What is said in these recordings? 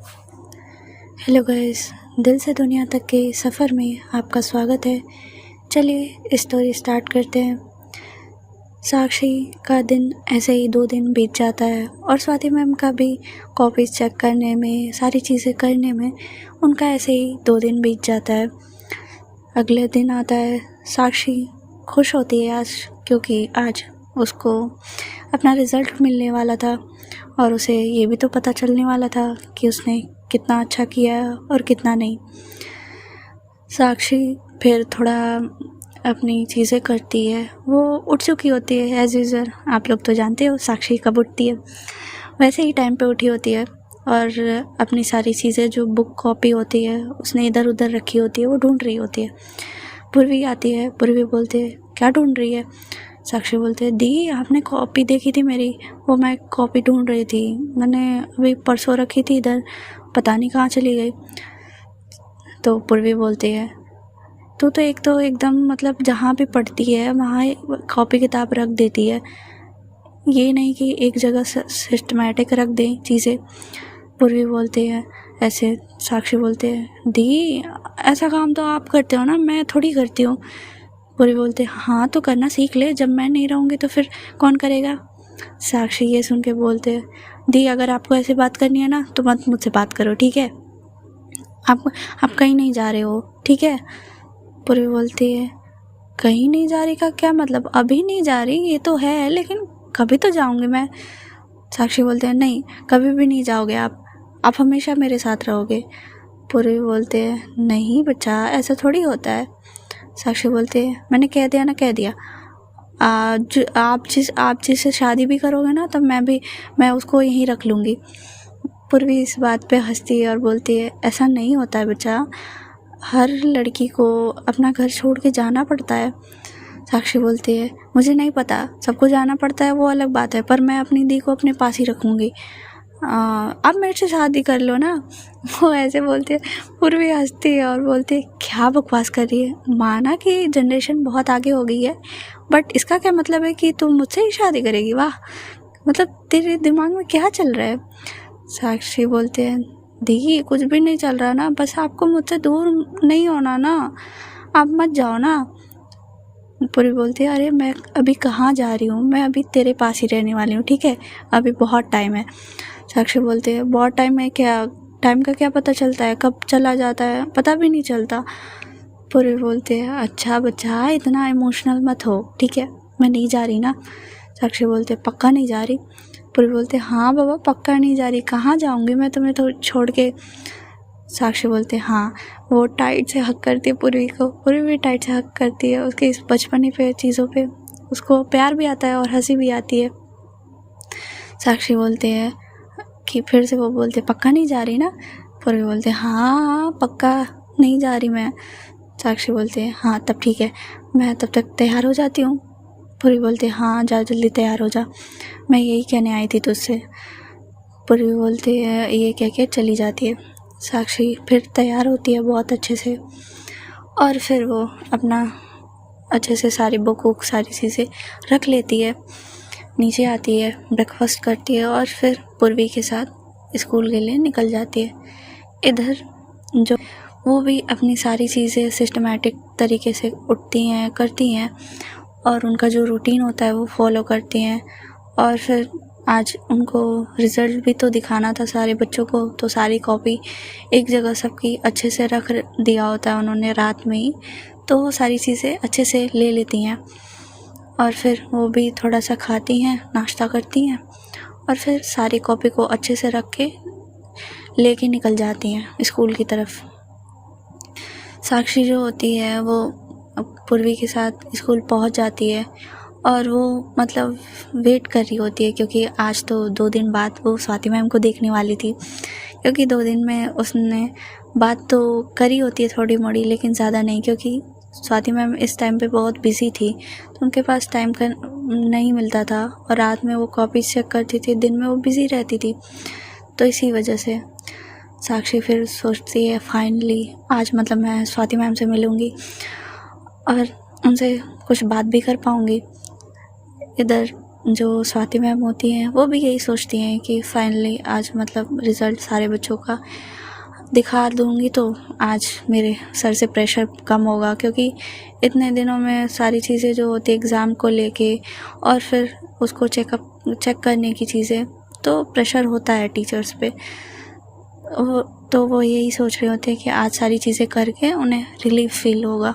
Hello guys, दिल से दुनिया तक के सफ़र में आपका स्वागत है। चलिए स्टोरी स्टार्ट करते हैं। साक्षी का दिन ऐसे ही 2 दिन बीत जाता है और स्वाति मैम का भी कॉपीज चेक करने में, सारी चीज़ें करने में उनका ऐसे ही 2 दिन बीत जाता है। अगले दिन आता है। साक्षी खुश होती है आज, क्योंकि आज उसको अपना रिज़ल्ट मिलने वाला था और उसे ये भी तो पता चलने वाला था कि उसने कितना अच्छा किया और कितना नहीं। साक्षी फिर थोड़ा अपनी चीज़ें करती है। वो उठ चुकी होती है एज़ यूज़ुअल। आप लोग तो जानते हो साक्षी कब उठती है, वैसे ही टाइम पे उठी होती है और अपनी सारी चीज़ें जो बुक कॉपी होती है उसने इधर उधर रखी होती है, वो ढूंढ रही होती है। पूर्वी आती है। पूर्वी बोलती है क्या ढूंढ रही है? साक्षी बोलते हैं दी, आपने कॉपी देखी थी मेरी, वो मैं कॉपी ढूंढ रही थी, मैंने अभी परसों रखी थी इधर, पता नहीं कहाँ चली गई। तो पूर्वी बोलती है तू तो एकदम मतलब जहाँ भी पढ़ती है वहाँ कॉपी किताब रख देती है, ये नहीं कि एक जगह सिस्टमेटिक रख दें चीज़ें। पूर्वी बोलती है ऐसे। साक्षी बोलते हैं दी, ऐसा काम तो आप करते हो ना, मैं थोड़ी करती हूँ। पूर्वी बोलते हाँ तो करना सीख ले, जब मैं नहीं रहूँगी तो फिर कौन करेगा? साक्षी ये सुन के बोलते हैं दी, अगर आपको ऐसे बात करनी है ना तो मत मुझसे बात करो, ठीक है? आप कहीं नहीं जा रहे हो, ठीक है? पूर्वी बोलती है कहीं नहीं जा रही का क्या मतलब? अभी नहीं जा रही ये तो है, लेकिन कभी तो जाऊंगी मैं। साक्षी बोलते हैं नहीं, कभी भी नहीं जाओगे आप हमेशा मेरे साथ रहोगे। पूर्वी बोलते हैं नहीं बच्चा, ऐसा थोड़ी होता है। साक्षी बोलते हैं मैंने कह दिया ना, कह दिया। आप जिससे शादी भी करोगे ना तो मैं उसको यहीं रख लूँगी। पूर्वी इस बात पे हंसती है और बोलती है ऐसा नहीं होता है बच्चा, हर लड़की को अपना घर छोड़ के जाना पड़ता है। साक्षी बोलती है मुझे नहीं पता, सबको जाना पड़ता है वो अलग बात है, पर मैं अपनी दी को अपने पास ही रखूँगी। आप मेरे से शादी कर लो ना। वो ऐसे बोलती है। पूर्वी हंसती है और बोलती है क्या बकवास कर रही है, माना कि जनरेशन बहुत आगे हो गई है, बट इसका क्या मतलब है कि तुम मुझसे ही शादी करेगी? वाह, मतलब तेरे दिमाग में क्या चल रहा है? साक्षी बोलते हैं दी कुछ भी नहीं चल रहा ना, बस आपको मुझसे दूर नहीं होना ना, आप मत जाओ ना। पूरी बोलती है अरे मैं अभी कहाँ जा रही हूँ, मैं अभी तेरे पास ही रहने वाली हूँ, ठीक है? अभी बहुत टाइम है। साक्षी बोलते हैं बहुत टाइम है क्या? टाइम का क्या पता चलता है, कब चला जाता है पता भी नहीं चलता। पूरी बोलते हैं अच्छा बच्चा इतना इमोशनल मत हो, ठीक है? मैं नहीं जा रही ना। साक्षी बोलते पक्का नहीं जा रही? पूरी बोलते हाँ बाबा पक्का नहीं जा रही, कहाँ जाऊँगी मैं तुम्हें तो छोड़ के। साक्षी बोलते हाँ। वो टाइट से हक करती है पूर्वी को, पूर्वी भी टाइट से हक करती है उसके इस बचपने पे चीज़ों पे। उसको प्यार भी आता है और हंसी भी आती है। साक्षी बोलते हैं कि फिर से वो बोलते पक्का नहीं जा रही ना? पूर्वी बोलते हाँ पक्का नहीं जा रही मैं। साक्षी बोलते हैं हाँ तब ठीक है, मैं तब तक तैयार हो जाती हूँ। पूर्वी बोलते हाँ जा जल्दी तैयार हो जा, मैं यही कहने आई थी तुझसे। पूर्वी बोलती है ये कह के चली जाती है। साक्षी फिर तैयार होती है बहुत अच्छे से और फिर वो अपना अच्छे से सारी बुक सारी चीज़ें रख लेती है, नीचे आती है, ब्रेकफास्ट करती है और फिर पूर्वी के साथ स्कूल के लिए निकल जाती है। इधर जो वो भी अपनी सारी चीज़ें सिस्टमेटिक तरीके से उठती हैं, करती हैं और उनका जो रूटीन होता है वो फॉलो करती हैं। और फिर आज उनको रिज़ल्ट भी तो दिखाना था सारे बच्चों को, तो सारी कॉपी एक जगह सबकी अच्छे से रख दिया होता है उन्होंने रात में ही, तो वो सारी चीज़ें अच्छे से ले लेती हैं और फिर वो भी थोड़ा सा खाती हैं, नाश्ता करती हैं और फिर सारी कॉपी को अच्छे से रख के लेके निकल जाती हैं स्कूल की तरफ। साक्षी जो होती है वो पूर्वी के साथ स्कूल पहुंच जाती है और वो मतलब वेट कर रही होती है, क्योंकि आज तो 2 दिन बाद वो स्वाति मैम को देखने वाली थी। क्योंकि 2 दिन में उसने बात तो करी होती है थोड़ी मोड़ी, लेकिन ज़्यादा नहीं, क्योंकि स्वाति मैम इस टाइम पे बहुत बिजी थी तो उनके पास टाइम का नहीं मिलता था और रात में वो कॉपी चेक करती थी, दिन में वो बिज़ी रहती थी, तो इसी वजह से साक्षी फिर सोचती है फाइनली आज मतलब मैं स्वाति मैम से मिलूँगी और उनसे कुछ बात भी कर पाऊँगी। इधर जो स्वाति मैम होती हैं वो भी यही सोचती हैं कि फाइनली आज मतलब रिज़ल्ट सारे बच्चों का दिखा दूँगी तो आज मेरे सर से प्रेशर कम होगा, क्योंकि इतने दिनों में सारी चीज़ें जो होती एग्ज़ाम को लेके और फिर उसको चेक करने की चीज़ें, तो प्रेशर होता है टीचर्स पे। तो वो यही सोच रहे होते हैं कि आज सारी चीज़ें करके उन्हें रिलीफ फील होगा।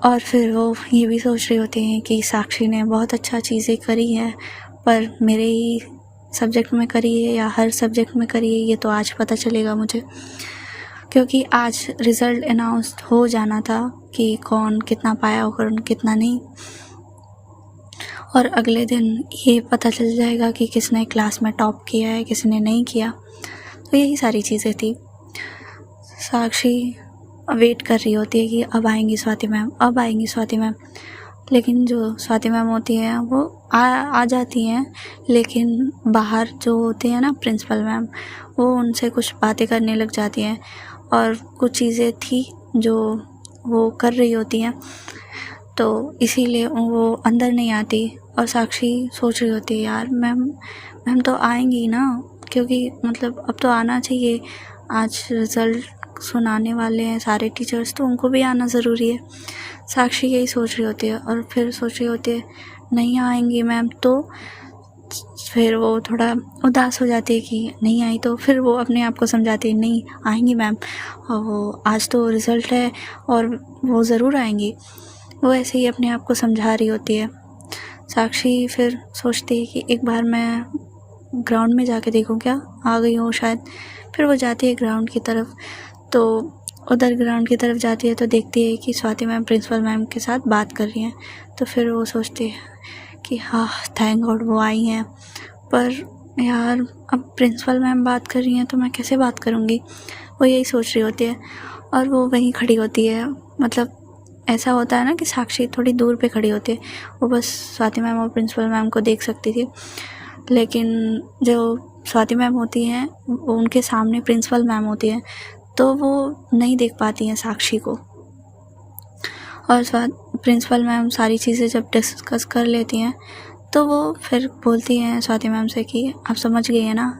और फिर वो ये भी सोच रहे होते हैं कि साक्षी ने बहुत अच्छा चीज़ें करी हैं, पर मेरे ही सब्जेक्ट में करी है या हर सब्जेक्ट में करी है ये तो आज पता चलेगा मुझे, क्योंकि आज रिज़ल्ट अनाउंस हो जाना था कि कौन कितना पाया और कौन कितना नहीं, और अगले दिन ये पता चल जाएगा कि किसने क्लास में टॉप किया है किसने नहीं किया। तो यही सारी चीज़ें थी। साक्षी वेट कर रही होती है कि अब आएंगी स्वाति मैम, अब आएंगी स्वाति मैम, लेकिन जो स्वाति मैम होती हैं वो आ जाती हैं, लेकिन बाहर जो होते हैं ना प्रिंसिपल मैम, वो उनसे कुछ बातें करने लग जाती हैं और कुछ चीज़ें थी जो वो कर रही होती हैं, तो इसीलिए वो अंदर नहीं आती। और साक्षी सोच रही होती है यार मैम तो आएंगी ना, क्योंकि मतलब अब तो आना चाहिए, आज रिज़ल्ट सुनाने वाले हैं सारे टीचर्स तो उनको भी आना ज़रूरी है। साक्षी यही सोच रही होती है और फिर सोच रही होती है नहीं आएंगी मैम, तो फिर वो थोड़ा उदास हो जाती है कि नहीं आई, तो फिर वो अपने आप को समझाती है नहीं आएंगी मैम, और वो आज तो रिज़ल्ट है और वो ज़रूर आएंगी। वो ऐसे ही अपने आप को समझा रही होती है। साक्षी फिर सोचती है कि एक बार मैं ग्राउंड में जाके देखूं क्या आ गई हो शायद। फिर वो जाती है ग्राउंड की तरफ, तो उधर ग्राउंड की तरफ जाती है तो देखती है कि स्वाति मैम प्रिंसिपल मैम के साथ बात कर रही हैं। तो फिर वो सोचती है कि हाँ थैंक गॉड वो आई हैं, पर यार अब प्रिंसिपल मैम बात कर रही हैं तो मैं कैसे बात करूँगी, वो यही सोच रही होती है। और वो वहीं खड़ी होती है, मतलब ऐसा होता है ना कि साक्षी थोड़ी दूर पे खड़ी होती है, वो बस स्वाति मैम और प्रिंसिपल मैम को देख सकती थी, लेकिन जो स्वाति मैम होती हैं वो उनके सामने प्रिंसिपल मैम होती हैं, तो वो नहीं देख पाती हैं साक्षी को। और प्रिंसिपल मैम सारी चीज़ें जब डिस्कस कर लेती हैं तो वो फिर बोलती हैं स्वाति मैम से कि आप समझ गई हैं ना,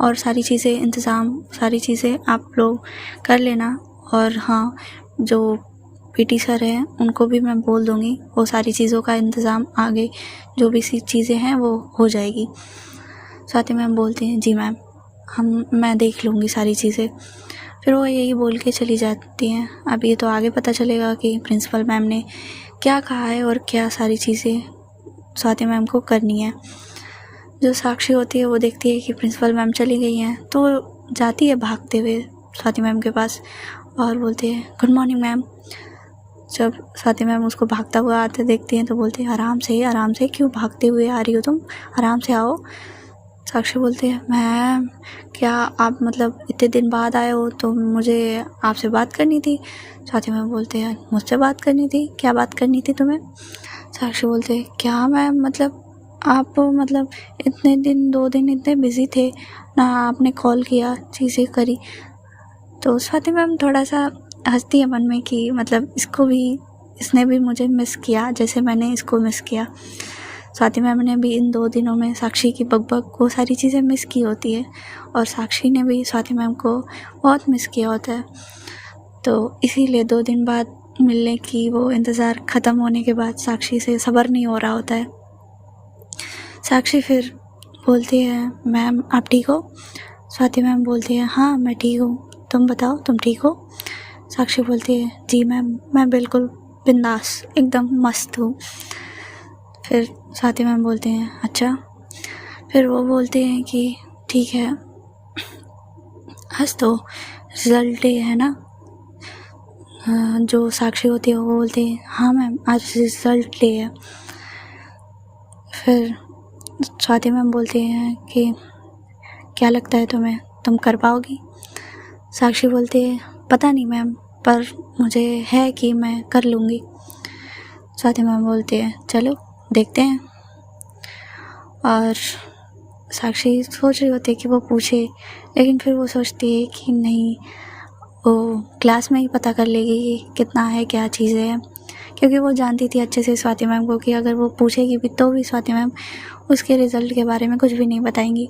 और सारी चीज़ें आप लोग कर लेना, और हाँ जो पीटी सर हैं उनको भी मैं बोल दूँगी, वो सारी चीज़ों का इंतज़ाम आगे जो भी चीज़ें हैं वो हो जाएगी। स्वाति मैम बोलती हैं जी मैम मैं देख लूँगी सारी चीज़ें। फिर वो यही बोल के चली जाती हैं। अब ये तो आगे पता चलेगा कि प्रिंसिपल मैम ने क्या कहा है और क्या सारी चीज़ें स्वाति मैम को करनी है। जो साक्षी होती है वो देखती है कि प्रिंसिपल मैम चली गई हैं, तो जाती है भागते हुए स्वाति मैम के पास और बोलती है गुड मॉर्निंग मैम। जब स्वाति मैम उसको भागता हुआ आते देखती हैं तो बोलती है आराम से क्यों भागते हुए आ रही हो तुम, आराम से आओ। साक्षी बोलती है मैम क्या आप मतलब इतने दिन बाद आए हो तो मुझे आपसे बात करनी थी। स्वाति मैम बोलते हैं मुझसे बात करनी थी, क्या बात करनी थी तुम्हें। साक्षी बोलते हैं क्या मैम मतलब आप मतलब इतने दिन 2 दिन इतने बिज़ी थे ना, आपने कॉल किया चीज़ें करी। तो स्वाति मैम थोड़ा सा हंसती है मन में कि मतलब इसने भी मुझे मिस किया जैसे मैंने इसको मिस किया। स्वाति मैम ने भी इन 2 दिनों में साक्षी की बकबक को सारी चीज़ें मिस की होती है, और साक्षी ने भी स्वाति मैम को बहुत मिस किया होता है। तो इसीलिए 2 दिन बाद मिलने की वो इंतज़ार ख़त्म होने के बाद साक्षी से सब्र नहीं हो रहा होता है। साक्षी फिर बोलती है मैम आप ठीक हो। स्वाति मैम बोलती है हाँ मैं ठीक हूँ, तुम बताओ तुम ठीक हो। साक्षी बोलती है जी मैम मैं बिल्कुल बिंदास एकदम मस्त हूँ। फिर स्वाति मैम बोलते हैं अच्छा। फिर वो बोलते हैं कि ठीक है आज तो रिज़ल्ट डे है ना। जो साक्षी होती है वो बोलती है हाँ मैम आज रिज़ल्ट डे है। फिर स्वाति मैम बोलती हैं कि क्या लगता है तुम्हें, तुम कर पाओगी। साक्षी बोलती है पता नहीं मैम, पर मुझे है कि मैं कर लूँगी। स्वाति मैम बोलती है चलो देखते हैं। और साक्षी सोच रही होती है कि वो पूछे, लेकिन फिर वो सोचती है कि नहीं वो क्लास में ही पता कर लेगी कि कितना है क्या चीज़ें हैं, क्योंकि वो जानती थी अच्छे से स्वाति मैम को कि अगर वो पूछेगी भी तो भी स्वाति मैम उसके रिज़ल्ट के बारे में कुछ भी नहीं बताएंगी।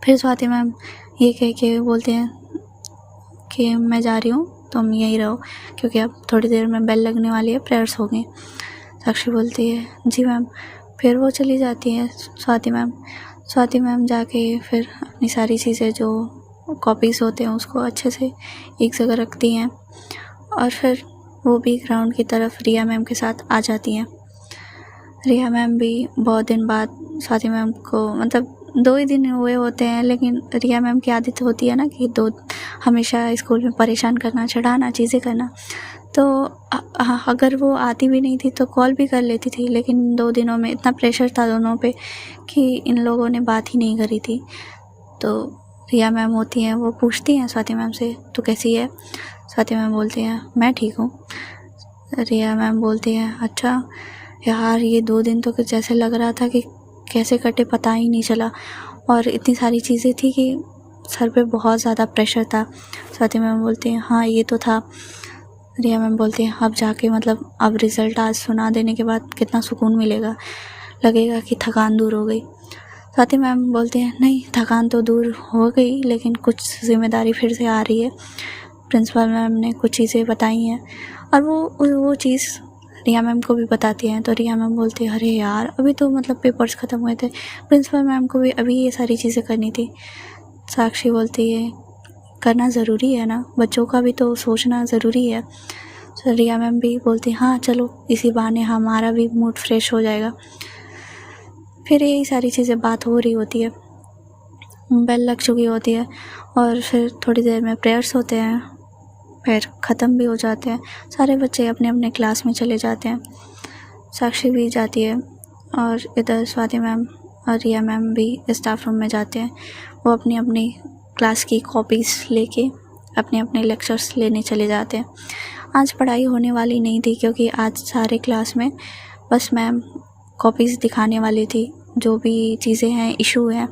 फिर स्वाति मैम ये कह के बोलते हैं कि मैं जा रही हूँ, तुम यहीं रहो, क्योंकि अब थोड़ी देर में बेल लगने वाली है, प्रेयर्स हो गई। साक्षी बोलती है जी मैम। फिर वो चली जाती है स्वाति मैम जाके फिर अपनी सारी चीज़ें जो कॉपीज़ होते हैं उसको अच्छे से एक जगह रखती हैं, और फिर वो भी ग्राउंड की तरफ रिया मैम के साथ आ जाती हैं। रिया मैम भी बहुत दिन बाद स्वाति मैम को, मतलब 2 ही दिन हुए होते हैं, लेकिन रिया मैम की आदत होती है ना कि हमेशा स्कूल में परेशान करना, चिढ़ाना, चीज़ें करना। तो अगर वो आती भी नहीं थी तो कॉल भी कर लेती थी, लेकिन 2 दिनों में इतना प्रेशर था दोनों पे कि इन लोगों ने बात ही नहीं करी थी। तो रिया मैम होती हैं, वो पूछती हैं स्वाति मैम से, तू कैसी है? स्वाति मैम बोलती हैं मैं ठीक हूँ। रिया मैम बोलती हैं अच्छा यार, ये 2 दिन तो कुछ जैसे लग रहा था कि कैसे कटे पता ही नहीं चला, और इतनी सारी चीज़ें थी कि सर पे बहुत ज़्यादा प्रेशर था। स्वाति मैम बोलती हैं हाँ ये तो था। रिया मैम बोलती हैं अब जाके, मतलब अब रिज़ल्ट आज सुना देने के बाद कितना सुकून मिलेगा, लगेगा कि थकान दूर हो गई। स्वाति मैम बोलती हैं नहीं, थकान तो दूर हो गई, लेकिन कुछ ज़िम्मेदारी फिर से आ रही है। प्रिंसिपल मैम ने कुछ चीज़ें बताई हैं, और वो चीज़ रिया मैम को भी बताती हैं। तो रिया मैम बोलती है अरे यार, अभी तो मतलब पेपर्स ख़त्म हुए थे, प्रिंसिपल मैम को भी अभी ये सारी चीज़ें करनी थी। साक्षी बोलती है करना ज़रूरी है ना, बच्चों का भी तो सोचना ज़रूरी है। तो रिया मैम भी बोलती हाँ चलो, इसी बहाने हमारा भी मूड फ्रेश हो जाएगा। फिर यही सारी चीज़ें बात हो रही होती है, बेल लग चुकी होती है, और फिर थोड़ी देर में प्रेयर्स होते हैं, फिर ख़त्म भी हो जाते हैं। सारे बच्चे अपने अपने क्लास में चले जाते हैं, साक्षी भी जाती है, और इधर स्वाति मैम और रिया मैम भी स्टाफ रूम में जाते हैं। वो अपनी अपनी क्लास की कॉपीज़ लेके अपने अपने लेक्चर्स लेने चले जाते हैं। आज पढ़ाई होने वाली नहीं थी, क्योंकि आज सारे क्लास में बस मैम कॉपीज़ दिखाने वाली थी, जो भी चीज़ें हैं, इशू हैं,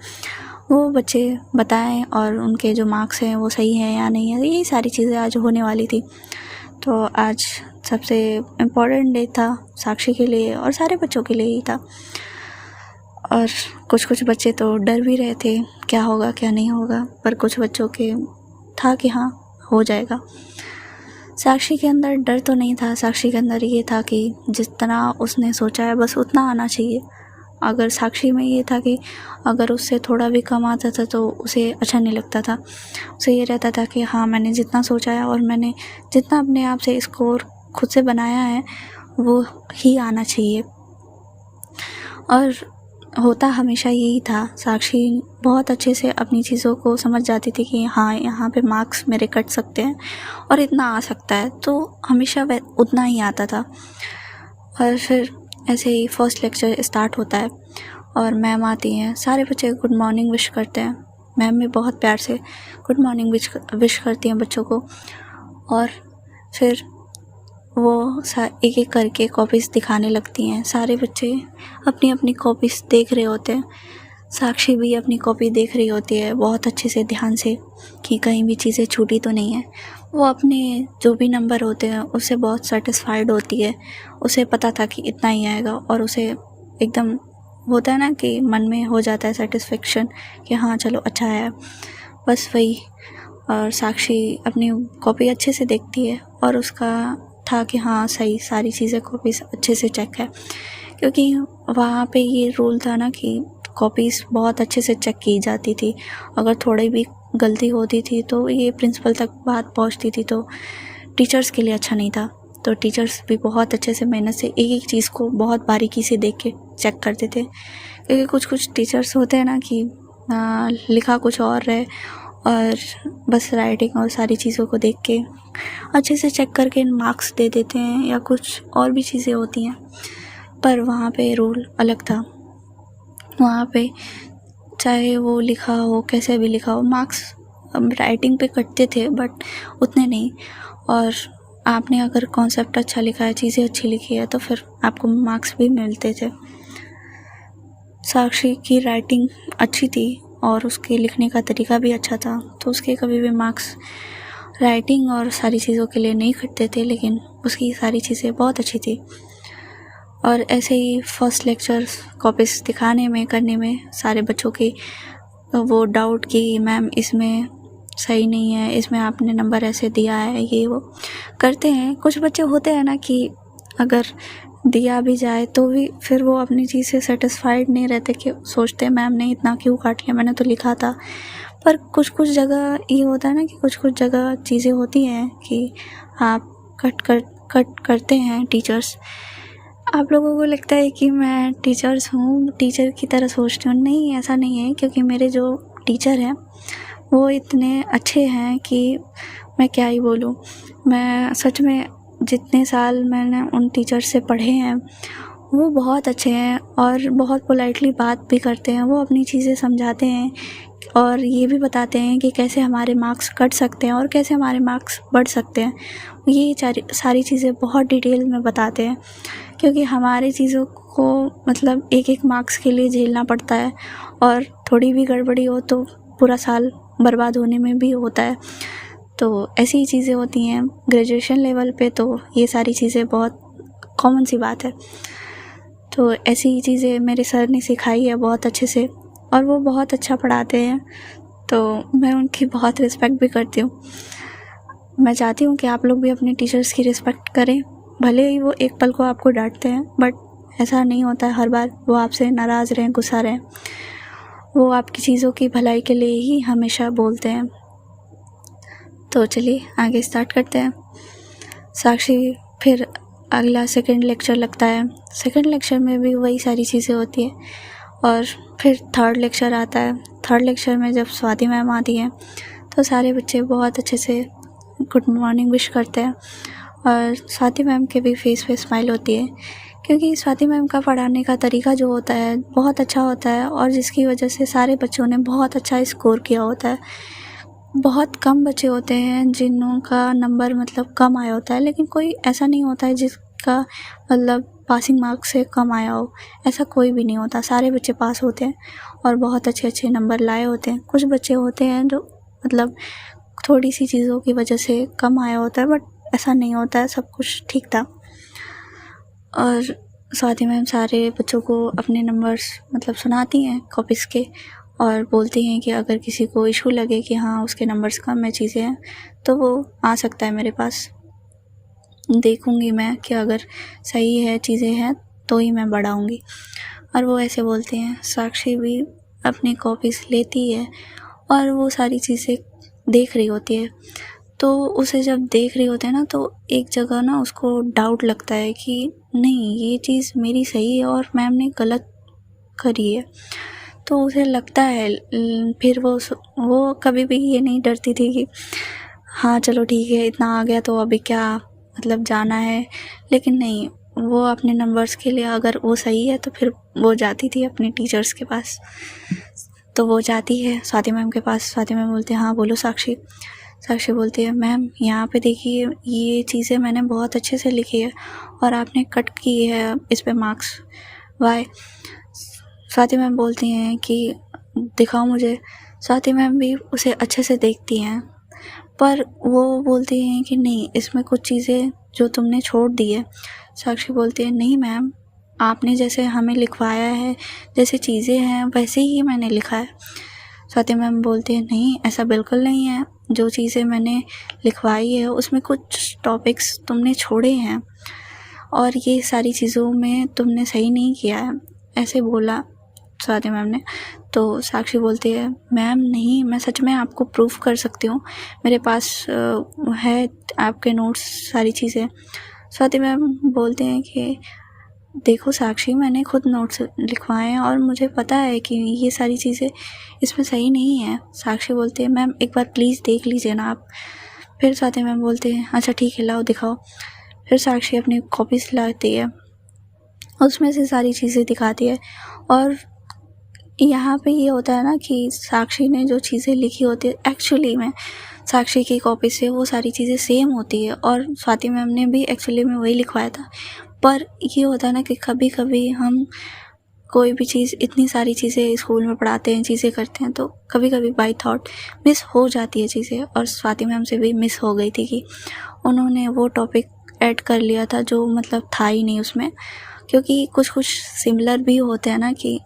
वो बच्चे बताएं, और उनके जो मार्क्स हैं वो सही हैं या नहीं है, यही सारी चीज़ें आज होने वाली थी। तो आज सबसे इम्पोर्टेंट डे था साक्षी के लिए, और सारे बच्चों के लिए ही था। और कुछ बच्चे तो डर भी रहे थे क्या होगा क्या नहीं होगा, पर कुछ बच्चों के था कि हाँ हो जाएगा। साक्षी के अंदर डर तो नहीं था, साक्षी के अंदर ये था कि जितना उसने सोचा है बस उतना आना चाहिए। अगर साक्षी में ये था कि अगर उससे थोड़ा भी कम आता था तो उसे अच्छा नहीं लगता था। उसे ये रहता था कि हाँ मैंने जितना सोचा है और मैंने जितना अपने आप से स्कोर खुद से बनाया है वो ही आना चाहिए। और होता हमेशा यही था। साक्षी बहुत अच्छे से अपनी चीज़ों को समझ जाती थी कि हाँ यहाँ पे मार्क्स मेरे कट सकते हैं और इतना आ सकता है, तो हमेशा वह उतना ही आता था। और फिर ऐसे ही फर्स्ट लेक्चर स्टार्ट होता है और मैम आती हैं, सारे बच्चे गुड मॉर्निंग विश करते हैं। मैम भी बहुत प्यार से गुड मॉर्निंग विश करती हैं बच्चों को। और फिर वो एक एक करके कॉपीज़ दिखाने लगती हैं। सारे बच्चे अपनी अपनी कॉपीज़ देख रहे होते हैं। साक्षी भी अपनी कॉपी देख रही होती है बहुत अच्छे से, ध्यान से, कि कहीं भी चीज़ें छूटी तो नहीं है। वो अपने जो भी नंबर होते हैं उससे बहुत सेटिस्फाइड होती है। उसे पता था कि इतना ही आएगा और उसे एकदम होता है ना कि मन में हो जाता है सेटिस्फेक्शन कि हाँ चलो अच्छा है, बस वही। और साक्षी अपनी कॉपी अच्छे से देखती है और उसका था कि हाँ सही सारी चीज़ें कॉपीज़ अच्छे से चेक है, क्योंकि वहाँ पे ये रूल था ना कि कॉपीज़ बहुत अच्छे से चेक की जाती थी। अगर थोड़ी भी गलती होती थी तो ये प्रिंसिपल तक बात पहुँचती थी, तो टीचर्स के लिए अच्छा नहीं था। तो टीचर्स भी बहुत अच्छे से मेहनत से एक एक चीज़ को बहुत बारीकी से देख के चेक करते थे, क्योंकि कुछ टीचर्स होते हैं ना कि लिखा कुछ और है और बस राइटिंग और सारी चीज़ों को देख के अच्छे से चेक करके मार्क्स दे देते हैं, या कुछ और भी चीज़ें होती हैं। पर वहाँ पे रूल अलग था। वहाँ पे चाहे वो लिखा हो, कैसे भी लिखा हो, मार्क्स राइटिंग पे कटते थे बट उतने नहीं। और आपने अगर कॉन्सेप्ट अच्छा लिखा है, चीज़ें अच्छी लिखी है, तो फिर आपको मार्क्स भी मिलते थे। साक्षी की राइटिंग अच्छी थी और उसके लिखने का तरीका भी अच्छा था, तो उसके कभी भी मार्क्स राइटिंग और सारी चीज़ों के लिए नहीं करते थे, लेकिन उसकी सारी चीज़ें बहुत अच्छी थी। और ऐसे ही फर्स्ट लेक्चर्स कॉपीज दिखाने में करने में सारे बच्चों की वो डाउट कि मैम इसमें सही नहीं है, इसमें आपने नंबर ऐसे दिया है, ये वो करते हैं। कुछ बच्चे होते हैं ना कि अगर दिया भी जाए तो भी फिर वो अपनी चीज़ से सेटिस्फाइड नहीं रहते, कि सोचते हैं मैम ने इतना क्यों काट लिया, मैंने तो लिखा था। पर कुछ कुछ जगह ये होता है ना कि कुछ कुछ जगह चीज़ें होती हैं कि आप कट करते हैं टीचर्स। आप लोगों को लगता है कि मैं टीचर्स हूँ, टीचर की तरह सोचती हूँ। नहीं, ऐसा नहीं है, क्योंकि मेरे जो टीचर हैं वो इतने अच्छे हैं कि मैं क्या ही बोलूँ। मैं सच में जितने साल मैंने उन टीचर से पढ़े हैं वो बहुत अच्छे हैं और बहुत पोलाइटली बात भी करते हैं। वो अपनी चीज़ें समझाते हैं और ये भी बताते हैं कि कैसे हमारे मार्क्स कट सकते हैं और कैसे हमारे मार्क्स बढ़ सकते हैं। ये सारी चीज़ें बहुत डिटेल में बताते हैं, क्योंकि हमारी चीज़ों को मतलब एक एक मार्क्स के लिए झेलना पड़ता है, और थोड़ी भी गड़बड़ी हो तो पूरा साल बर्बाद होने में भी होता है। तो ऐसी ही चीज़ें होती हैं ग्रेजुएशन लेवल पे, तो ये सारी चीज़ें बहुत कॉमन सी बात है। तो ऐसी ही चीज़ें मेरे सर ने सिखाई है बहुत अच्छे से, और वो बहुत अच्छा पढ़ाते हैं, तो मैं उनकी बहुत रिस्पेक्ट भी करती हूँ। मैं चाहती हूँ कि आप लोग भी अपने टीचर्स की रिस्पेक्ट करें, भले ही वो एक पल को आपको डांटते हैं, बट ऐसा नहीं होता है हर बार वो आपसे नाराज़ रहें, गुस्सा रहें। वो आपकी चीज़ों की भलाई के लिए ही हमेशा बोलते हैं। तो चलिए आगे स्टार्ट करते हैं। साक्षी फिर अगला सेकंड लेक्चर लगता है। सेकंड लेक्चर में भी वही सारी चीज़ें होती हैं, और फिर थर्ड लेक्चर आता है। थर्ड लेक्चर में जब स्वाति मैम आती हैं तो सारे बच्चे बहुत अच्छे से गुड मॉर्निंग विश करते हैं, और स्वाति मैम के भी फेस पे स्माइल होती है, क्योंकि स्वाति मैम का पढ़ाने का तरीका जो होता है बहुत अच्छा होता है, और जिसकी वजह से सारे बच्चों ने बहुत अच्छा स्कोर किया होता है। बहुत कम बच्चे होते हैं जिनों का नंबर मतलब कम आया होता है, लेकिन कोई ऐसा नहीं होता है जिसका मतलब पासिंग मार्क्स से कम आया हो। ऐसा कोई भी नहीं होता, सारे बच्चे पास होते हैं और बहुत अच्छे अच्छे नंबर लाए होते हैं। कुछ बच्चे होते हैं जो मतलब थोड़ी सी चीज़ों की वजह से कम आया होता है, बट ऐसा नहीं होता है, सब कुछ ठीक था। और स्वाति मैम सारे बच्चों को अपने नंबर्स मतलब सुनाती हैं कॉपीज़ के, और बोलती हैं कि अगर किसी को इशू लगे कि हाँ उसके नंबर्स कम में चीज़ें हैं तो वो आ सकता है मेरे पास, देखूँगी मैं कि अगर सही है चीज़ें हैं तो ही मैं बढ़ाऊँगी। और वो ऐसे बोलते हैं। साक्षी भी अपनी कॉपीज़ लेती है और वो सारी चीज़ें देख रही होती है, तो उसे जब देख रही होते हैं ना तो एक जगह ना उसको डाउट लगता है कि नहीं ये चीज़ मेरी सही है और मैम ने गलत करी है। तो उसे लगता है फिर वो कभी भी ये नहीं डरती थी कि हाँ चलो ठीक है इतना आ गया तो अभी क्या मतलब जाना है, लेकिन नहीं, वो अपने नंबर्स के लिए अगर वो सही है तो फिर वो जाती थी अपने टीचर्स के पास। तो वो जाती है स्वाति मैम के पास। स्वाति मैम बोलती है हाँ बोलो साक्षी। साक्षी बोलती है मैम यहाँ पे देखिए ये चीज़ें मैंने बहुत अच्छे से लिखी है और आपने कट की है इस पे मार्क्स, वाई। स्वाति मैम बोलती हैं कि दिखाओ मुझे। स्वाति मैम भी उसे अच्छे से देखती हैं, पर वो बोलती हैं कि नहीं इसमें कुछ चीज़ें जो तुमने छोड़ दी है। साक्षी बोलती है नहीं मैम, आपने जैसे हमें लिखवाया है जैसे चीज़ें हैं वैसे ही मैंने लिखा है। स्वाति मैम बोलती है नहीं ऐसा बिल्कुल नहीं है, जो चीज़ें मैंने लिखवाई है उसमें कुछ टॉपिक्स तुमने छोड़े हैं और ये सारी चीज़ों में तुमने सही नहीं किया है, ऐसे बोला स्वाति मैम ने। तो साक्षी बोलती है मैम नहीं, मैं सच में आपको प्रूफ कर सकती हूँ, मेरे पास है आपके नोट्स सारी चीज़ें। स्वाति मैम बोलते हैं कि देखो साक्षी मैंने खुद नोट्स लिखवाए हैं और मुझे पता है कि ये सारी चीज़ें इसमें सही नहीं है। साक्षी बोलती है मैम एक बार प्लीज़ देख लीजिए ना आप। फिर स्वाति मैम बोलते हैं अच्छा ठीक है लाओ दिखाओ। फिर साक्षी अपनी कॉपीज़ लाती है, उसमें से सारी चीज़ें दिखाती है, और यहाँ पे ये होता है ना कि साक्षी ने जो चीज़ें लिखी होती है एक्चुअली में साक्षी की कॉपी से वो सारी चीज़ें सेम होती है, और स्वाति मैम ने भी एक्चुअली में वही लिखवाया था। पर ये होता है ना कि कभी कभी हम कोई भी चीज़, इतनी सारी चीज़ें स्कूल में पढ़ाते हैं, चीज़ें करते हैं, तो कभी कभी बाई थॉट मिस हो जाती है चीज़ें। और स्वाति मैम से भी मिस हो गई थी कि उन्होंने वो टॉपिक ऐड कर लिया था जो मतलब था ही नहीं उसमें, क्योंकि कुछ कुछ सिमिलर भी होते हैं ना कि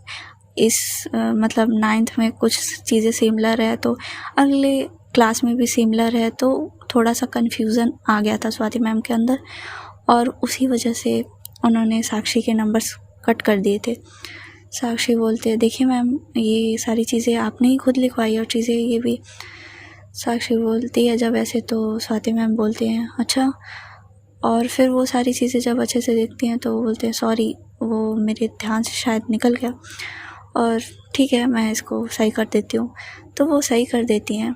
इस मतलब 9th में कुछ चीज़ें सिमिलर है तो अगले क्लास में भी सिमिलर है, तो थोड़ा सा कन्फ्यूज़न आ गया था स्वाति मैम के अंदर, और उसी वजह से उन्होंने साक्षी के नंबर्स कट कर दिए थे। साक्षी बोलते हैं देखिए मैम, ये सारी चीज़ें आपने ही खुद लिखवाई और चीज़ें ये भी। साक्षी बोलती है जब ऐसे, तो स्वाति मैम बोलते हैं अच्छा, और फिर वो सारी चीज़ें जब अच्छे से देखती हैं तो वो बोलते हैं सॉरी, वो मेरे ध्यान से शायद निकल गया, और ठीक है मैं इसको सही कर देती हूँ। तो वो सही कर देती हैं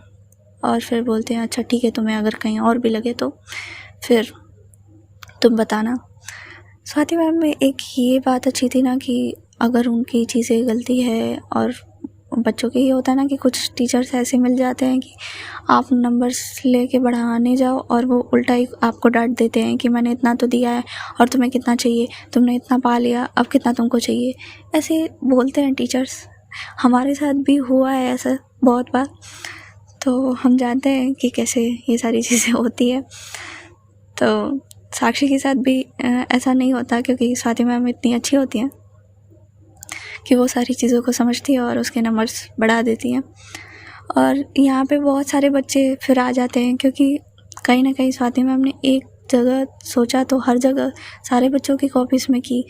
और फिर बोलते हैं अच्छा ठीक है, तुम्हें अगर कहीं और भी लगे तो फिर तुम बताना। स्वाति मैम में एक ये बात अच्छी थी ना कि अगर उनकी चीज़ें गलती है, और बच्चों के ये होता है ना कि कुछ टीचर्स ऐसे मिल जाते हैं कि आप नंबर्स लेके बढ़ाने जाओ और वो उल्टा ही आपको डांट देते हैं कि मैंने इतना तो दिया है और तुम्हें कितना चाहिए, तुमने इतना पा लिया, अब कितना तुमको चाहिए, ऐसे बोलते हैं टीचर्स। हमारे साथ भी हुआ है ऐसा बहुत बार, तो हम जानते हैं कि कैसे ये सारी चीज़ें होती है। तो साक्षी के साथ भी ऐसा नहीं होता, क्योंकि स्वाति मैम इतनी अच्छी होती हैं कि वो सारी चीज़ों को समझती है और उसके नंबर्स बढ़ा देती हैं। और यहाँ पे बहुत सारे बच्चे फिर आ जाते हैं, क्योंकि कहीं ना कहीं स्वाति मैम ने एक जगह सोचा तो हर जगह सारे बच्चों की कॉपीज़ में की,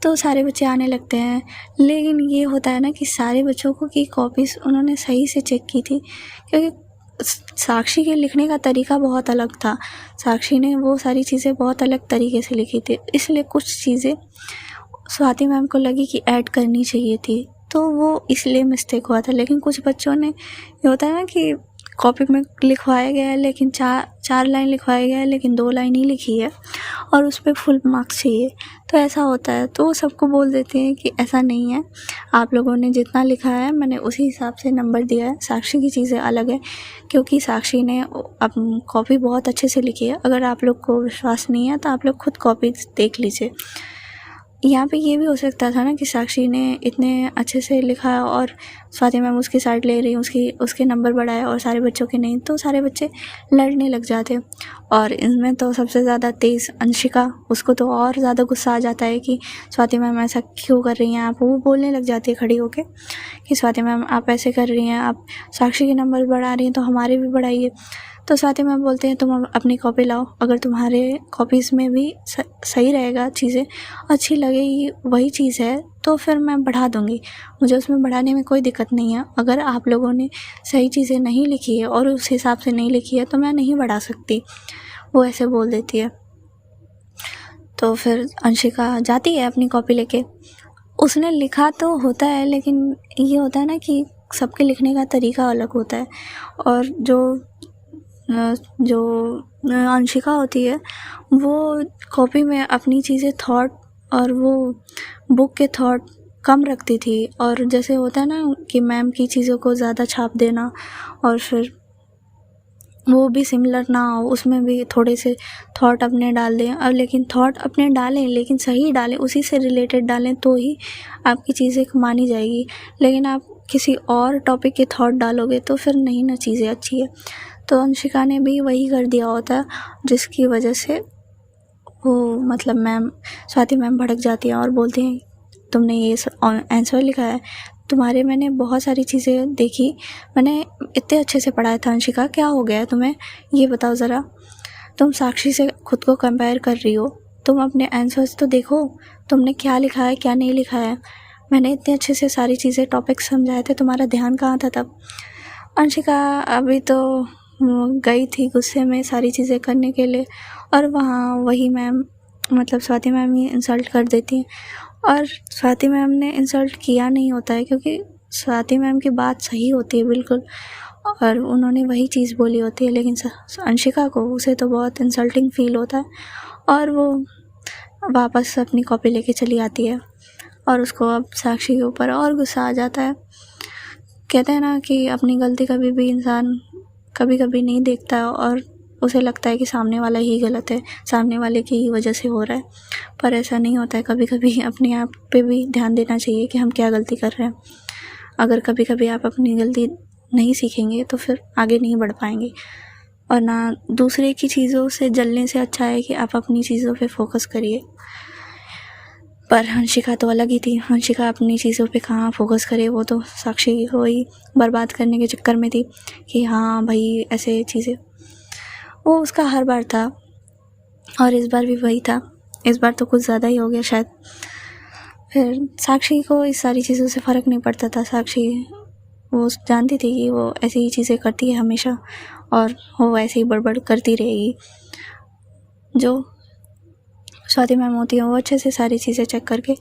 तो सारे बच्चे आने लगते हैं। लेकिन ये होता है ना कि सारे बच्चों को की कॉपीज़ उन्होंने सही से चेक की थी, क्योंकि साक्षी के लिखने का तरीका बहुत अलग था। साक्षी ने वो सारी चीज़ें बहुत अलग तरीके से लिखी थी, इसलिए कुछ चीज़ें स्वाति मैम को लगी कि ऐड करनी चाहिए थी, तो वो इसलिए मिस्टेक हुआ था। लेकिन कुछ बच्चों ने, ये होता है ना कि कॉपी में लिखवाया गया है लेकिन चार लाइन लिखवाया गया है लेकिन 2 लाइन ही लिखी है और उस पर फुल मार्क्स चाहिए, तो ऐसा होता है। तो वो सबको बोल देते हैं कि ऐसा नहीं है, आप लोगों ने जितना लिखा है मैंने उसी हिसाब से नंबर दिया है। साक्षी की चीज़ें अलग है, क्योंकि साक्षी ने अब कॉपी बहुत अच्छे से लिखी है। अगर आप लोग को विश्वास नहीं है तो आप लोग खुद कॉपी देख लीजिए। यहाँ पे ये भी हो सकता था ना कि साक्षी ने इतने अच्छे से लिखा और स्वाति मैम उसकी साइड ले रही, उसके नंबर बढ़ाए और सारे बच्चों के नहीं, तो सारे बच्चे लड़ने लग जाते। और इनमें तो सबसे ज़्यादा तेज़ अंशिका, उसको तो और ज़्यादा गुस्सा आ जाता है कि स्वाति मैम ऐसा क्यों कर रही हैं आप। वो बोलने लग जाती है खड़ी होके कि स्वाति मैम आप ऐसे कर रही हैं, आप साक्षी के नंबर बढ़ा रही हैं तो हमारे भी बढ़ाइए। तो स्वाति मैम बोलते हैं तुम अपनी कॉपी लाओ, अगर तुम्हारे कॉपीज़ में भी सही रहेगा, चीज़ें अच्छी लगेगी, वही चीज़ है तो फिर मैं बढ़ा दूँगी, मुझे उसमें बढ़ाने में कोई दिक्कत नहीं है। अगर आप लोगों ने सही चीज़ें नहीं लिखी है और उस हिसाब से नहीं लिखी है तो मैं नहीं बढ़ा सकती, वो ऐसे बोल देती है। तो फिर अंशिका जाती है अपनी कॉपी लेके, उसने लिखा तो होता है लेकिन ये होता है ना कि सबके लिखने का तरीका अलग होता है। और जो अंशिका होती है वो कॉपी में अपनी चीज़ें थॉट और वो बुक के थॉट कम रखती थी, और जैसे होता है ना कि मैम की चीज़ों को ज़्यादा छाप देना और फिर वो भी सिमिलर ना हो, उसमें भी थोड़े से थॉट अपने डाल दें। और लेकिन थॉट अपने डालें लेकिन सही डालें, उसी से रिलेटेड डालें तो ही आपकी चीज़ें मानी जाएगी। लेकिन आप किसी और टॉपिक के थॉट डालोगे तो फिर नहीं ना चीज़ें अच्छी है। तो अंशिका ने भी वही कर दिया होता, जिसकी वजह से वो मतलब मैम स्वाति मैम भड़क जाती है और बोलती हैं तुमने ये आंसर लिखा है, तुम्हारे मैंने बहुत सारी चीज़ें देखी, मैंने इतने अच्छे से पढ़ाया था अंशिका, क्या हो गया है तुम्हें, ये बताओ ज़रा। तुम साक्षी से खुद को कंपेयर कर रही हो, तुम अपने आंसर्स तो देखो, तुमने क्या लिखा है क्या नहीं लिखा है। मैंने इतने अच्छे से सारी चीज़ें टॉपिक समझाए थे, तुम्हारा ध्यान कहाँ था तब। अंशिका अभी तो गई थी गुस्से में सारी चीज़ें करने के लिए, और वहाँ वही मैम मतलब स्वाति मैम ही इंसल्ट कर देती हैं। और स्वाति मैम ने इंसल्ट किया नहीं होता है, क्योंकि स्वाति मैम की बात सही होती है बिल्कुल, और उन्होंने वही चीज़ बोली होती है। लेकिन अंशिका को उसे तो बहुत इंसल्टिंग फील होता है और वो वापस अपनी कॉपी लेके चली आती है, और उसको अब साक्षी के ऊपर और गुस्सा आ जाता है। कहते हैं ना कि अपनी गलती कभी भी इंसान कभी कभी नहीं देखता, और उसे लगता है कि सामने वाला ही गलत है, सामने वाले की ही वजह से हो रहा है। पर ऐसा नहीं होता है। कभी कभी अपने आप पे भी ध्यान देना चाहिए कि हम क्या गलती कर रहे हैं। अगर कभी कभी आप अपनी गलती नहीं सीखेंगे तो फिर आगे नहीं बढ़ पाएंगे। और ना दूसरे की चीज़ों से जलने से अच्छा है कि आप अपनी चीज़ों पे फोकस करिए। पर हंसिका तो अलग ही थी। हंसिका अपनी चीज़ों पे कहाँ फोकस करे, वो तो साक्षी को ही बर्बाद करने के चक्कर में थी कि हाँ भाई ऐसे चीज़ें। वो उसका हर बार था और इस बार भी वही था। इस बार तो कुछ ज़्यादा ही हो गया शायद। फिर साक्षी को इस सारी चीज़ों से फ़र्क नहीं पड़ता था। साक्षी वो जानती थी कि वो ऐसी ही चीज़ें करती है हमेशा और वो ऐसे ही बड़बड़ करती रहेगी। जो स्वाति मैम होती है वो अच्छे से सारी चीज़ें चेक करके,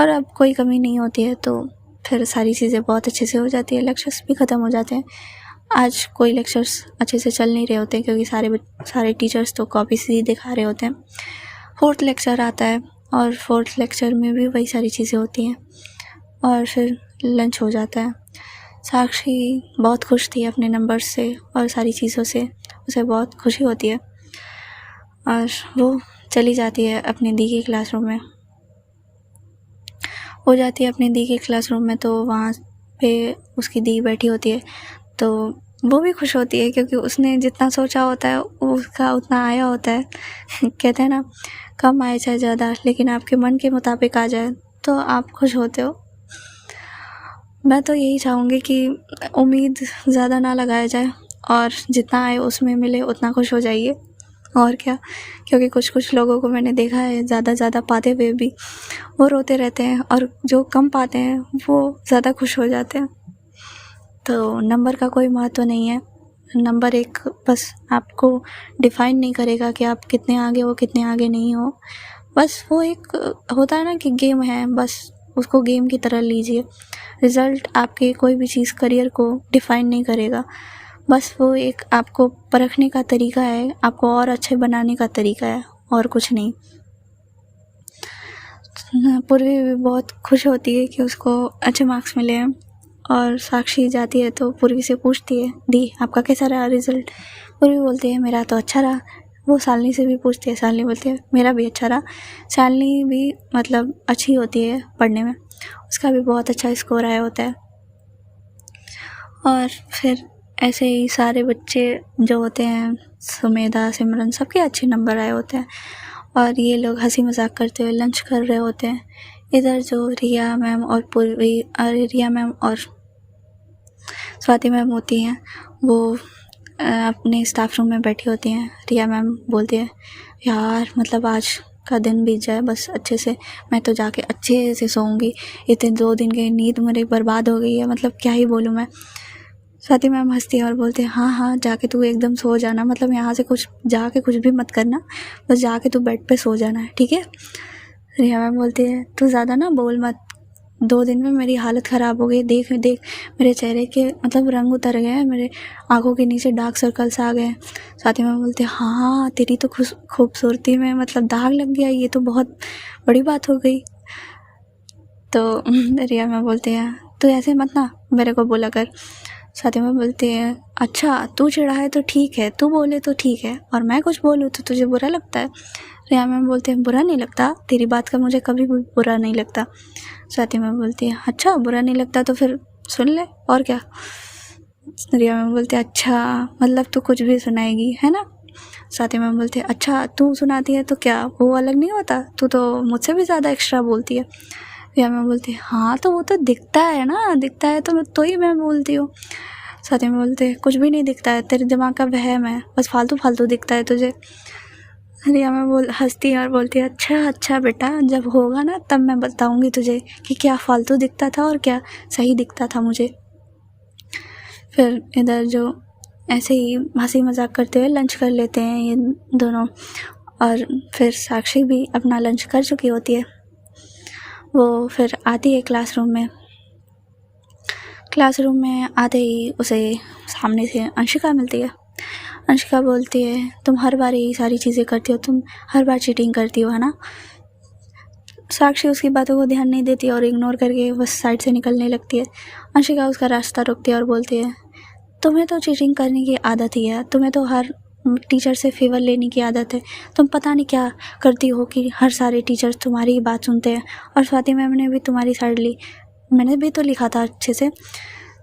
और अब कोई कमी नहीं होती है तो फिर सारी चीज़ें बहुत अच्छे से हो जाती है। लेक्चर्स भी ख़त्म हो जाते हैं। आज कोई लेक्चर्स अच्छे से चल नहीं रहे होते क्योंकि सारे टीचर्स तो कॉपी से ही दिखा रहे होते हैं। 4th लेक्चर आता है और 4th लेक्चर में भी वही सारी चीज़ें होती हैं और फिर लंच हो जाता है। साक्षी बहुत खुश थी अपने नंबर्स से और सारी चीज़ों से, उसे बहुत खुशी होती है और वो चली जाती है अपनी दी की क्लासरूम में। हो जाती है अपनी दी के क्लासरूम में तो वहाँ पे उसकी दी बैठी होती है तो वो भी खुश होती है क्योंकि उसने जितना सोचा होता है उसका उतना आया होता है। कहते हैं ना, कम आए चाहे ज़्यादा, लेकिन आपके मन के मुताबिक आ जाए तो आप खुश होते हो। मैं तो यही चाहूँगी कि उम्मीद ज़्यादा ना लगाया जाए और जितना आए उसमें मिले उतना खुश हो जाइए, और क्या। क्योंकि कुछ लोगों को मैंने देखा है ज़्यादा पाते हुए भी वो रोते रहते हैं और जो कम पाते हैं वो ज़्यादा खुश हो जाते हैं। तो नंबर का कोई महत्व नहीं है। नंबर एक बस आपको डिफ़ाइन नहीं करेगा कि आप कितने आगे हो कितने आगे नहीं हो। बस वो एक होता है ना कि गेम है, बस उसको गेम की तरह लीजिए। रिज़ल्ट आपके कोई भी चीज़ करियर को डिफ़ाइन नहीं करेगा। बस वो एक आपको परखने का तरीका है, आपको और अच्छे बनाने का तरीका है, और कुछ नहीं। पूर्वी भी बहुत खुश होती है कि उसको अच्छे मार्क्स मिले हैं और साक्षी जाती है तो पूर्वी से पूछती है, दी आपका कैसा रहा रिज़ल्ट? पूर्वी बोलती है मेरा तो अच्छा रहा। वो शालिनी से भी पूछती है, शालिनी बोलती है मेरा भी अच्छा रहा। शालिनी भी मतलब अच्छी होती है पढ़ने में, उसका भी बहुत अच्छा स्कोर आया होता है। और फिर ऐसे ही सारे बच्चे जो होते हैं, सुमेधा, सिमरन, सबके अच्छे नंबर आए होते हैं और ये लोग हंसी मजाक करते हुए लंच कर रहे होते हैं। इधर जो रिया मैम और रिया मैम और स्वाति मैम होती हैं वो अपने स्टाफ रूम में बैठी होती हैं। रिया मैम बोलती है यार मतलब आज का दिन बीत जाए बस अच्छे से, मैं तो जाके अच्छे से सोऊंगी। इतने 2 दिन की नींद मेरी बर्बाद हो गई है, मतलब क्या ही बोलूँ मैं। स्वाति मैम हंसती है और बोलते हैं हाँ जाके तू एकदम सो जाना, मतलब यहाँ से कुछ जाके कुछ भी मत करना, बस जाके तू बेड पे सो जाना है, ठीक है। रिया मैम बोलती है तू ज़्यादा ना बोल मत, 2 दिन में मेरी हालत ख़राब हो गई। देख मेरे चेहरे के मतलब रंग उतर गए हैं, मेरे आँखों के नीचे डार्क सर्कल्स आ गए। स्वाति मैम बोलते हैं हाँ तेरी तो खूबसूरती में मतलब दाग लग गया, ये तो बहुत बड़ी बात हो गई। तो रिया मैम बोलते हैं तू ऐसे मत ना मेरे को बोला कर। स्वाति मैम बोलते हैं अच्छा तू चिढ़ा है तो ठीक है, तू बोले तो ठीक है, और मैं कुछ बोलूँ तो तुझे बुरा लगता है। रिया मैम बोलते हैं बुरा नहीं लगता, तेरी बात का मुझे कभी भी बुरा नहीं लगता। स्वाति मैम बोलती है अच्छा बुरा नहीं लगता तो फिर सुन ले और क्या। रिया मैम बोलते हैं अच्छा मतलब तू कुछ भी सुनाएगी है ना। स्वाति मैम बोलते हैं अच्छा तू सुनाती है तो क्या वो अलग नहीं होता, तू तो मुझसे भी ज़्यादा एक्स्ट्रा बोलती है। रिया मैम बोलती है हाँ तो वो तो दिखता है ना, दिखता है तो ही मैं बोलती हूँ। स्वाति मैम बोलते हैं कुछ भी नहीं दिखता है, तेरे दिमाग का वहम है, बस फालतू दिखता है तुझे। रिया मैम हंसती है और बोलती है अच्छा बेटा, जब होगा ना तब मैं बताऊंगी तुझे कि क्या फालतू दिखता था और क्या सही दिखता था मुझे। फिर इधर जो ऐसे ही हंसी मजाक करते हुए लंच कर लेते हैं ये दोनों, और फिर साक्षी भी अपना लंच कर चुकी होती है। वो फिर आती है क्लासरूम में आते ही उसे सामने से अंशिका मिलती है। अंशिका बोलती है तुम हर बार यही सारी चीज़ें करती हो, तुम हर बार चीटिंग करती हो है ना। साक्षी उसकी बातों को ध्यान नहीं देती और इग्नोर करके बस साइड से निकलने लगती है। अंशिका उसका रास्ता रोकती है और बोलती है तुम्हें तो चीटिंग करने की आदत ही है, तुम्हें तो हर टीचर से फेवर लेने की आदत है, तुम पता नहीं क्या करती हो कि हर सारे टीचर्स तुम्हारी ही बात सुनते हैं। और स्वाति मैम ने भी तुम्हारी साइड ली, मैंने भी तो लिखा था अच्छे से।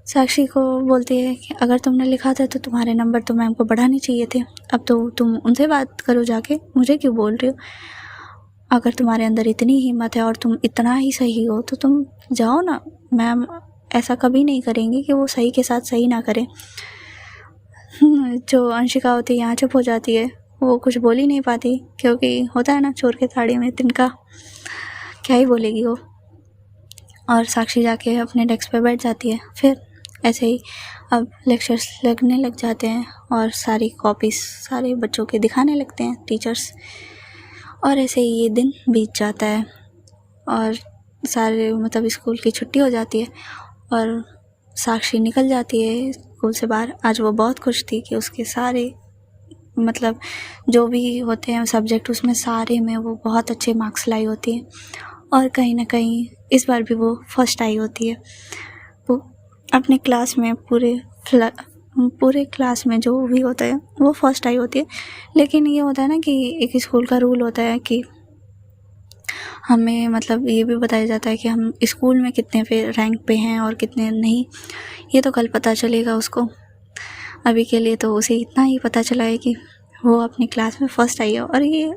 साक्षी को बोलती है कि अगर तुमने लिखा था तो तुम्हारे नंबर तो मैम को बढ़ाने चाहिए थे, अब तो तुम उनसे बात करो जाके, मुझे क्यों बोल रही हो। अगर तुम्हारे अंदर इतनी हिम्मत है और तुम इतना ही सही हो तो तुम जाओ ना, मैम ऐसा कभी नहीं करेंगी कि वो सही के साथ सही ना करें। जो अंशिका होती है यहाँ चुप हो जाती है, वो कुछ बोल ही नहीं पाती, क्योंकि होता है ना चोर के थाड़ी में तिनका, क्या ही बोलेगी वो। और साक्षी जाके अपने डेस्क पे बैठ जाती है। फिर ऐसे ही अब लेक्चर्स लगने लग जाते हैं और सारी कॉपीज़ सारे बच्चों के दिखाने लगते हैं टीचर्स। और ऐसे ही ये दिन बीत जाता है और सारे मतलब स्कूल की छुट्टी हो जाती है और साक्षी निकल जाती है स्कूल से बाहर। आज वो बहुत खुश थी कि उसके सारे मतलब जो भी होते हैं सब्जेक्ट उसमें सारे में वो बहुत अच्छे मार्क्स लाई होती है और कहीं ना कहीं इस बार भी वो फर्स्ट आई होती है। वो अपने क्लास में पूरे क्लास में जो भी होता है वो फर्स्ट आई होती है। लेकिन ये होता है ना कि एक स्कूल का रूल होता है कि हमें मतलब ये भी बताया जाता है कि हम स्कूल में कितने पे रैंक पे हैं और कितने नहीं, ये तो कल पता चलेगा उसको। अभी के लिए तो उसे इतना ही पता चला है कि वो अपनी क्लास में फ़र्स्ट आई है और ये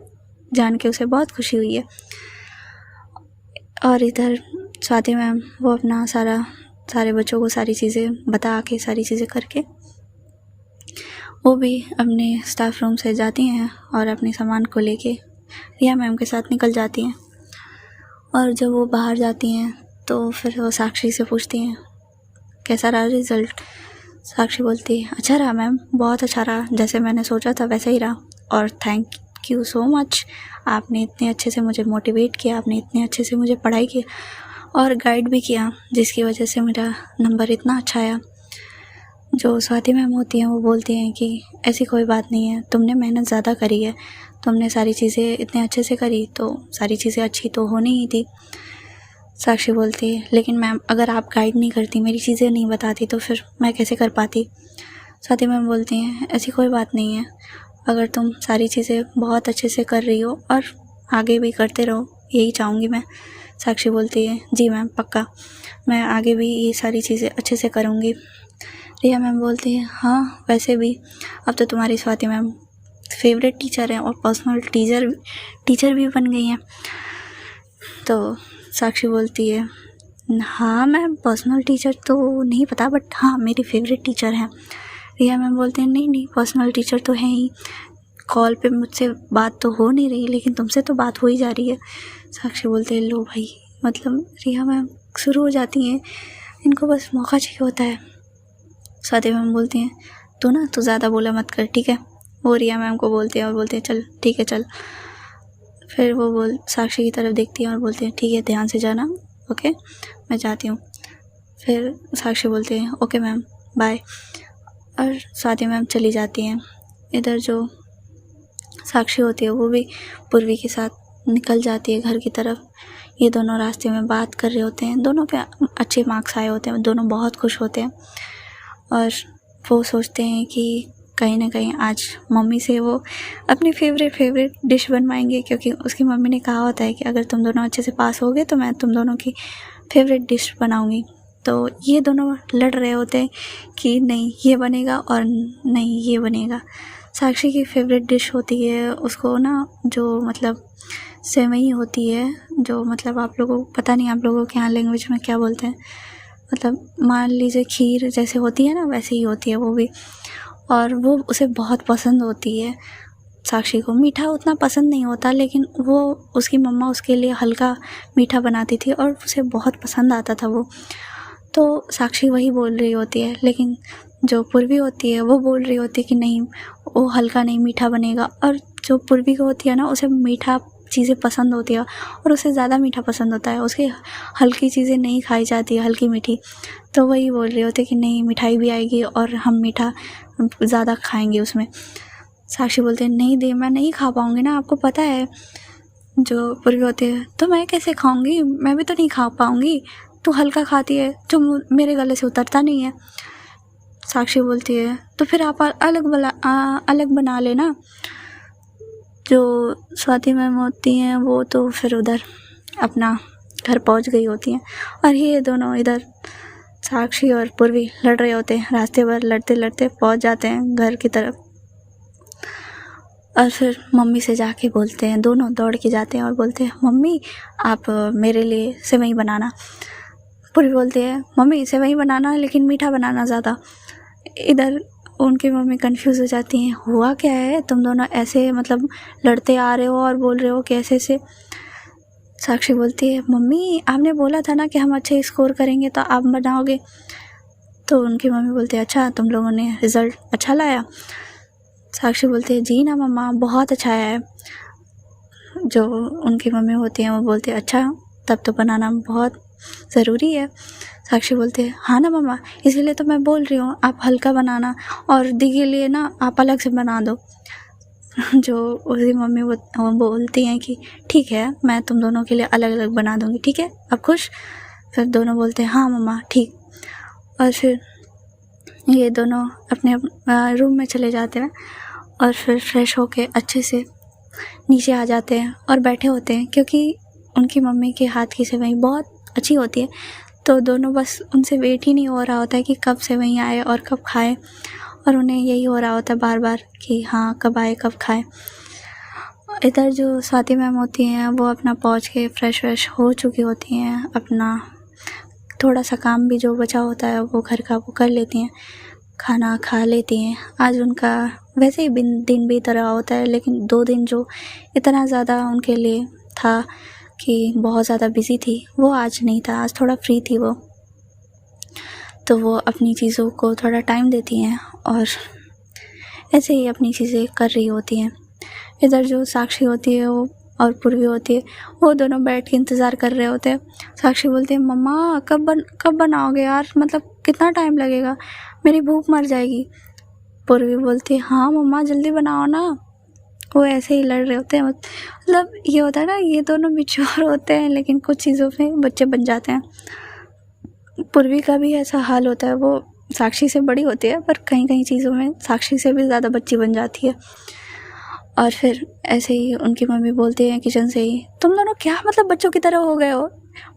जान के उसे बहुत खुशी हुई है। और इधर स्वाति मैम वो अपना सारे बच्चों को सारी चीज़ें बता के सारी चीज़ें करके वो भी अपने स्टाफ रूम से जाती हैं और अपने सामान को लेके रिया मैम के साथ निकल जाती हैं। और जब वो बाहर जाती हैं तो फिर वो साक्षी से पूछती हैं कैसा रहा रिज़ल्ट। साक्षी बोलती है अच्छा रहा मैम, बहुत अच्छा रहा, जैसे मैंने सोचा था वैसा ही रहा। और थैंक यू सो मच, आपने इतने अच्छे से मुझे मोटिवेट किया, आपने इतने अच्छे से मुझे पढ़ाई की और गाइड भी किया, जिसकी वजह से मेरा नंबर इतना अच्छा आया। जो स्वाति मैम होती हैं वो बोलती हैं कि ऐसी कोई बात नहीं है, तुमने मेहनत ज़्यादा करी है, तुमने सारी चीज़ें इतने अच्छे से करी तो सारी चीज़ें अच्छी तो होनी ही थी। साक्षी बोलती है लेकिन मैम अगर आप गाइड नहीं करती, मेरी चीज़ें नहीं बताती तो फिर मैं कैसे कर पाती। स्वाति मैम बोलती हैं ऐसी कोई बात नहीं है, अगर तुम सारी चीज़ें बहुत अच्छे से कर रही हो और आगे भी करते रहो, यही चाहूँगी मैं। साक्षी बोलती है जी मैम पक्का, मैं आगे भी ये सारी चीज़ें अच्छे से करूँगी। रिया मैम बोलती है हाँ वैसे भी अब तो तुम्हारी स्वाति मैम फेवरेट टीचर हैं और पर्सनल टीचर भी बन गई हैं। तो साक्षी बोलती है हाँ मैम पर्सनल टीचर तो नहीं पता बट हाँ मेरी फेवरेट टीचर हैं। रिया मैम बोलते हैं नहीं पर्सनल टीचर तो है ही, कॉल पे मुझसे बात तो हो नहीं रही लेकिन तुमसे तो बात हो ही जा रही है। साक्षी बोलते हैं लो भाई, मतलब रिया मैम शुरू हो जाती हैं, इनको बस मौका चाहिए होता है। स्वाति मैम बोलती हैं तू ज़्यादा बोला मत कर ठीक है। वो रिया मैम को बोलते हैं और बोलते हैं चल ठीक है चल। फिर वो साक्षी की तरफ देखती हैं और बोलते हैं ठीक है ध्यान से जाना, ओके मैं जाती हूँ। फिर साक्षी बोलते हैं ओके मैम बाय, और स्वाति मैम चली जाती हैं। इधर जो साक्षी होती है वो भी पूर्वी के साथ निकल जाती है घर की तरफ। ये दोनों रास्ते में बात कर रहे होते हैं, दोनों पे अच्छे मार्क्स आए होते हैं, दोनों बहुत खुश होते हैं और वो सोचते हैं कि कहीं ना कहीं आज मम्मी से वो अपनी फेवरेट डिश बनवाएंगे, क्योंकि उसकी मम्मी ने कहा होता है कि अगर तुम दोनों अच्छे से पास होगे तो मैं तुम दोनों की फेवरेट डिश बनाऊंगी। तो ये दोनों लड़ रहे होते हैं कि नहीं ये बनेगा और नहीं ये बनेगा। साक्षी की फेवरेट डिश होती है उसको ना जो मतलब सेवई होती है, जो मतलब आप लोगों को पता नहीं आप लोगों के यहाँ लैंग्वेज में क्या बोलते हैं, मतलब मान लीजिए खीर जैसे होती है ना वैसे ही होती है वो भी, और वो उसे बहुत पसंद होती है। साक्षी को मीठा उतना पसंद नहीं होता लेकिन वो उसकी मम्मा उसके लिए हल्का मीठा बनाती थी और उसे बहुत पसंद आता था वो। तो साक्षी वही बोल रही होती है, लेकिन जो पूर्वी होती है वो बोल रही होती है कि नहीं वो हल्का नहीं मीठा बनेगा। और जो पूर्वी को होती है ना उसे मीठा चीज़ें पसंद होती है और उसे ज़्यादा मीठा पसंद होता है, उसकी हल्की चीज़ें नहीं खाई जाती है, हल्की मीठी। तो वही बोल रही होती है कि नहीं मिठाई भी आएगी और हम मीठा ज़्यादा खाएंगे उसमें। साक्षी बोलते हैं नहीं दे मैं नहीं खा पाऊँगी ना, आपको पता है। जो पूर्वी होती है तो मैं कैसे खाऊँगी, मैं भी तो नहीं खा पाऊँगी, तू हल्का खाती है जो मेरे गले से उतरता नहीं है। साक्षी बोलती है तो फिर आप अलग बना लेना। जो स्वाति मैम होती हैं वो तो फिर उधर अपना घर पहुंच गई होती हैं और ये दोनों इधर साक्षी और पूर्वी लड़ रहे होते हैं। रास्ते भर लड़ते लड़ते पहुंच जाते हैं घर की तरफ और फिर मम्मी से जाके बोलते हैं, दोनों दौड़ के जाते हैं और बोलते हैं मम्मी आप मेरे लिए सेवई बनाना। पूर्वी बोलती है मम्मी सेवई बनाना लेकिन मीठा बनाना ज़्यादा। इधर उनकी मम्मी कंफ्यूज हो जाती हैं, हुआ क्या है, तुम दोनों ऐसे मतलब लड़ते आ रहे हो और बोल रहे हो कैसे से। साक्षी बोलती है मम्मी आपने बोला था ना कि हम अच्छे स्कोर करेंगे तो आप बनाओगे। तो उनकी मम्मी बोलती है अच्छा तुम लोगों ने रिज़ल्ट अच्छा लाया। साक्षी बोलती है जी ना मम्मा बहुत अच्छा आया है। जो उनकी मम्मी होती हैं वो बोलती है अच्छा तब तो बनाना बहुत ज़रूरी है। साक्षी बोलती है हाँ ना मम्मा इसीलिए तो मैं बोल रही हूँ आप हल्का बनाना और दी के लिए ना आप अलग से बना दो। जो उसकी मम्मी वो बोलती हैं कि ठीक है मैं तुम दोनों के लिए अलग अलग बना दूँगी, ठीक है अब खुश। फिर दोनों बोलते हैं हाँ मम्मा ठीक। और फिर ये दोनों अपने रूम में चले जाते हैं और फिर फ्रेश होके अच्छे से नीचे आ जाते हैं और बैठे होते हैं क्योंकि उनकी मम्मी के हाथ की सेवई बहुत अच्छी होती है। तो दोनों बस उनसे वेट ही नहीं हो रहा होता है कि कब सेवई आए और कब खाएं और उन्हें यही हो रहा होता है बार बार कि हाँ कब आए कब खाएं। इधर जो स्वाति मैम होती हैं वो अपना पहुँच के फ्रेश हो चुकी होती हैं, अपना थोड़ा सा काम भी जो बचा होता है वो घर का वो कर लेती हैं, खाना खा लेती हैं। आज उनका वैसे ही दिन बीत रहा होता है लेकिन 2 दिन जो इतना ज़्यादा उनके लिए था कि बहुत ज़्यादा बिज़ी थी वो आज नहीं था, आज थोड़ा फ्री थी वो। तो वो अपनी चीज़ों को थोड़ा टाइम देती हैं और ऐसे ही अपनी चीज़ें कर रही होती हैं। इधर जो साक्षी होती है वो और पूर्वी होती है वो दोनों बैठ के इंतज़ार कर रहे होते हैं। साक्षी बोलती है मम्मा कब बनाओगे यार, मतलब कितना टाइम लगेगा, मेरी भूख मर जाएगी। पूर्वी बोलती है हाँ मम्मा जल्दी बनाओ ना। वो ऐसे ही लड़ रहे होते हैं, मतलब ये होता है ना ये दोनों मैच्योर होते हैं लेकिन कुछ चीज़ों में बच्चे बन जाते हैं। पूर्वी का भी ऐसा हाल होता है, वो साक्षी से बड़ी होती है पर कई चीज़ों में साक्षी से भी ज़्यादा बच्ची बन जाती है। और फिर ऐसे ही उनकी मम्मी बोलती है किचन से ही तुम दोनों क्या मतलब बच्चों की तरह हो गए हो,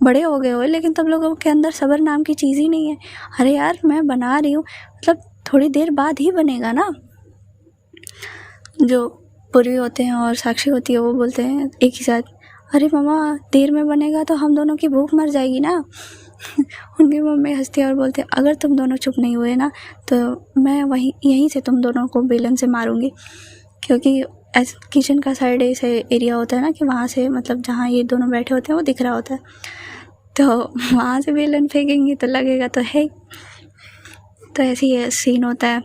बड़े हो गए हो लेकिन तुम लोगों के अंदर सब्र नाम की चीज़ ही नहीं है। अरे यार मैं बना रही हूँ, मतलब थोड़ी देर बाद ही बनेगा ना। जो पूर्वी होते हैं और साक्षी होती है वो बोलते हैं एक ही साथ अरे मम्मा देर में बनेगा तो हम दोनों की भूख मर जाएगी ना। उनकी मम्मी हंसती है और बोलते हैं अगर तुम दोनों चुप नहीं हुए ना तो मैं यहीं से तुम दोनों को बेलन से मारूंगी, क्योंकि किचन का साइड ऐसे एरिया होता है ना कि वहाँ से मतलब जहाँ ये दोनों बैठे होते हैं वो दिख रहा होता है, तो वहाँ से बेलन फेंकेंगी तो लगेगा तो है। तो ऐसे ही सीन होता है।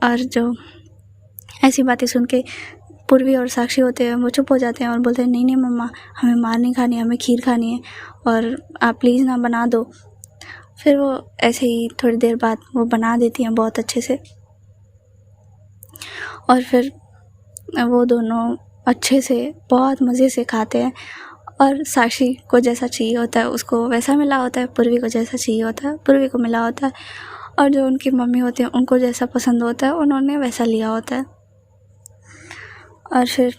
और जो ऐसी बातें सुन के पूर्वी और साक्षी होते हैं वो चुप हो जाते हैं और बोलते हैं नहीं मम्मा हमें मार नहीं खानी, हमें खीर खानी है और आप प्लीज़ ना बना दो। फिर वो ऐसे ही थोड़ी देर बाद वो बना देती हैं बहुत अच्छे से और फिर वो दोनों अच्छे से बहुत मज़े से खाते हैं। और साक्षी को जैसा चाहिए होता है उसको वैसा मिला होता है, पूर्वी को जैसा चाहिए होता है पूर्वी को मिला होता है, और जो उनकी मम्मी होती है उनको जैसा पसंद होता है उन्होंने वैसा लिया होता है। और फिर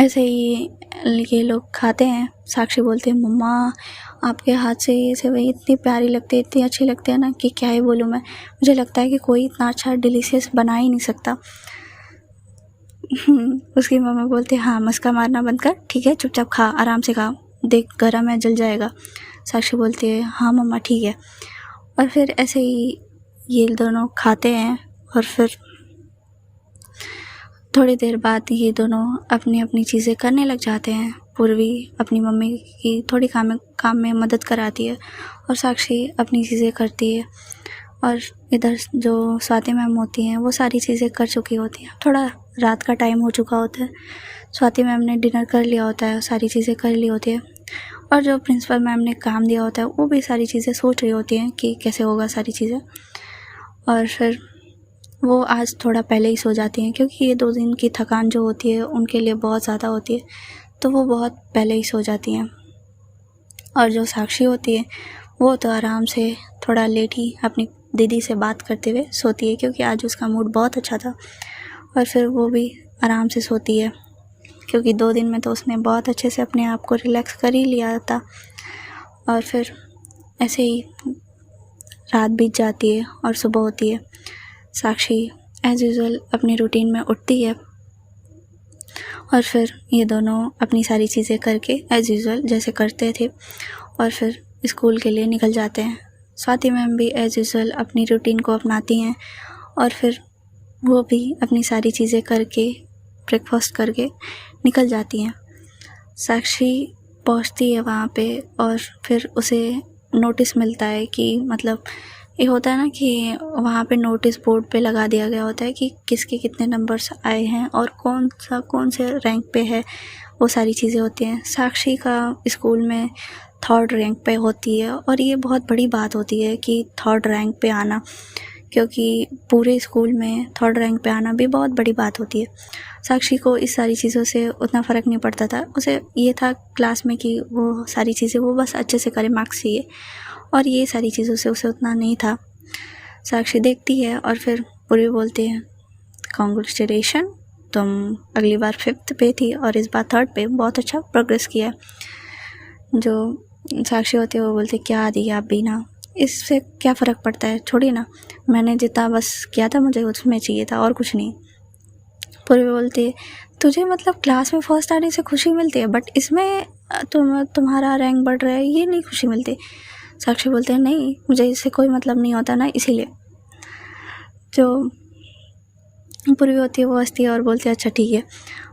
ऐसे ही ये लोग खाते हैं। साक्षी बोलते हैं मम्मा आपके हाथ से ये सेवई इतनी प्यारी लगती है, इतनी अच्छी लगती है ना कि क्या ही बोलूँ मैं, मुझे लगता है कि कोई इतना अच्छा डिलीशियस बना ही नहीं सकता। उसकी मम्मा बोलती है हाँ मस्का मारना बंद कर, ठीक है चुपचाप खा, आराम से खा, देख गरम है जल जाएगा। साक्षी बोलती है हाँ मम्मा ठीक है। और फिर ऐसे ही ये दोनों खाते हैं और फिर थोड़ी देर बाद ये दोनों अपनी अपनी चीज़ें करने लग जाते हैं। पूर्वी अपनी मम्मी की थोड़ी काम में मदद कराती है और साक्षी अपनी चीज़ें करती है। और इधर जो स्वाति मैम होती हैं वो सारी चीज़ें कर चुकी होती हैं। थोड़ा रात का टाइम हो चुका होता है, स्वाति मैम ने डिनर कर लिया होता है, सारी चीज़ें कर ली होती है। और जो प्रिंसिपल मैम ने काम दिया होता है वो भी सारी चीज़ें सोच रही होती हैं कि कैसे होगा सारी चीज़ें। और फिर वो आज थोड़ा पहले ही सो जाती हैं क्योंकि ये 2 दिन की थकान जो होती है उनके लिए बहुत ज़्यादा होती है, तो वो बहुत पहले ही सो जाती हैं। और जो साक्षी होती है वो तो आराम से थोड़ा लेट ही अपनी दीदी से बात करते हुए सोती है, क्योंकि आज उसका मूड बहुत अच्छा था। और फिर वो भी आराम से सोती है, क्योंकि 2 दिन में तो उसने बहुत अच्छे से अपने आप को रिलैक्स कर ही लिया था। और फिर ऐसे ही रात बीत जाती है और सुबह होती है। साक्षी एज़ यूजुअल अपनी रूटीन में उठती है और फिर ये दोनों अपनी सारी चीज़ें करके एज़ यूजुअल जैसे करते थे और फिर स्कूल के लिए निकल जाते हैं। स्वाति मैम भी एज़ यूजुअल अपनी रूटीन को अपनाती हैं और फिर वो भी अपनी सारी चीज़ें करके ब्रेकफास्ट करके निकल जाती हैं। साक्षी पहुंचती है वहाँ पे और फिर उसे नोटिस मिलता है कि मतलब ये होता है ना कि वहाँ पे नोटिस बोर्ड पे लगा दिया गया होता है कि किसके कितने नंबर्स आए हैं और कौन से रैंक पे है, वो सारी चीज़ें होती हैं। साक्षी का स्कूल में 3rd रैंक पे होती है और ये बहुत बड़ी बात होती है कि 3rd रैंक पे आना, क्योंकि पूरे स्कूल में 3rd रैंक पे आना भी बहुत बड़ी बात होती है। साक्षी को इस सारी चीज़ों से उतना फ़र्क नहीं पड़ता था, उसे ये था क्लास में कि वो सारी चीज़ें वो बस अच्छे से करे, मार्क्स चाहिए, और ये सारी चीज़ों से उसे उतना नहीं था। साक्षी देखती है और फिर पूर्वी बोलती है, कॉन्ग्रेचुलेशन, तुम अगली बार 5th पे थी और इस बार 3rd पे, बहुत अच्छा प्रोग्रेस किया। जो साक्षी होती है वो बोलती है, क्या दी आप बीना, इससे क्या फ़र्क पड़ता है, छोड़िए ना, मैंने जितना बस किया था मुझे उसमें चाहिए था और कुछ नहीं। पूर्वी बोलती है, तुझे मतलब क्लास में फर्स्ट आने से खुशी मिलती है, बट इसमें तुम्हारा रैंक बढ़ रहा है, ये नहीं खुशी मिलती। साक्षी बोलते हैं, नहीं, मुझे इससे कोई मतलब नहीं होता ना, इसीलिए। जो पूर्वी होती है वो हंसती है और बोलती है, अच्छा ठीक है।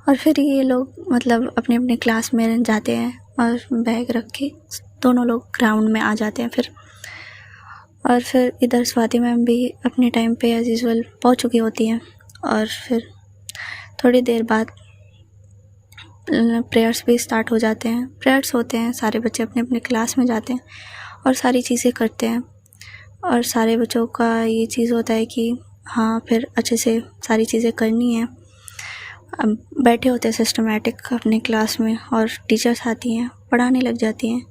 और फिर ये लोग मतलब अपने अपने क्लास में जाते हैं और बैग रख के दोनों लोग ग्राउंड में आ जाते हैं फिर। और फिर इधर स्वाति मैम भी अपने टाइम पे एज़ यूजुअल पहुँच चुकी होती हैं और फिर थोड़ी देर बाद प्रेयर्स भी स्टार्ट हो जाते हैं। प्रेयर्स होते हैं, सारे बच्चे अपने अपने क्लास में जाते हैं और सारी चीज़ें करते हैं और सारे बच्चों का ये चीज़ होता है कि हाँ फिर अच्छे से सारी चीज़ें करनी है। अब बैठे होते हैं सिस्टमेटिक अपने क्लास में और टीचर्स आती हैं, पढ़ाने लग जाती हैं।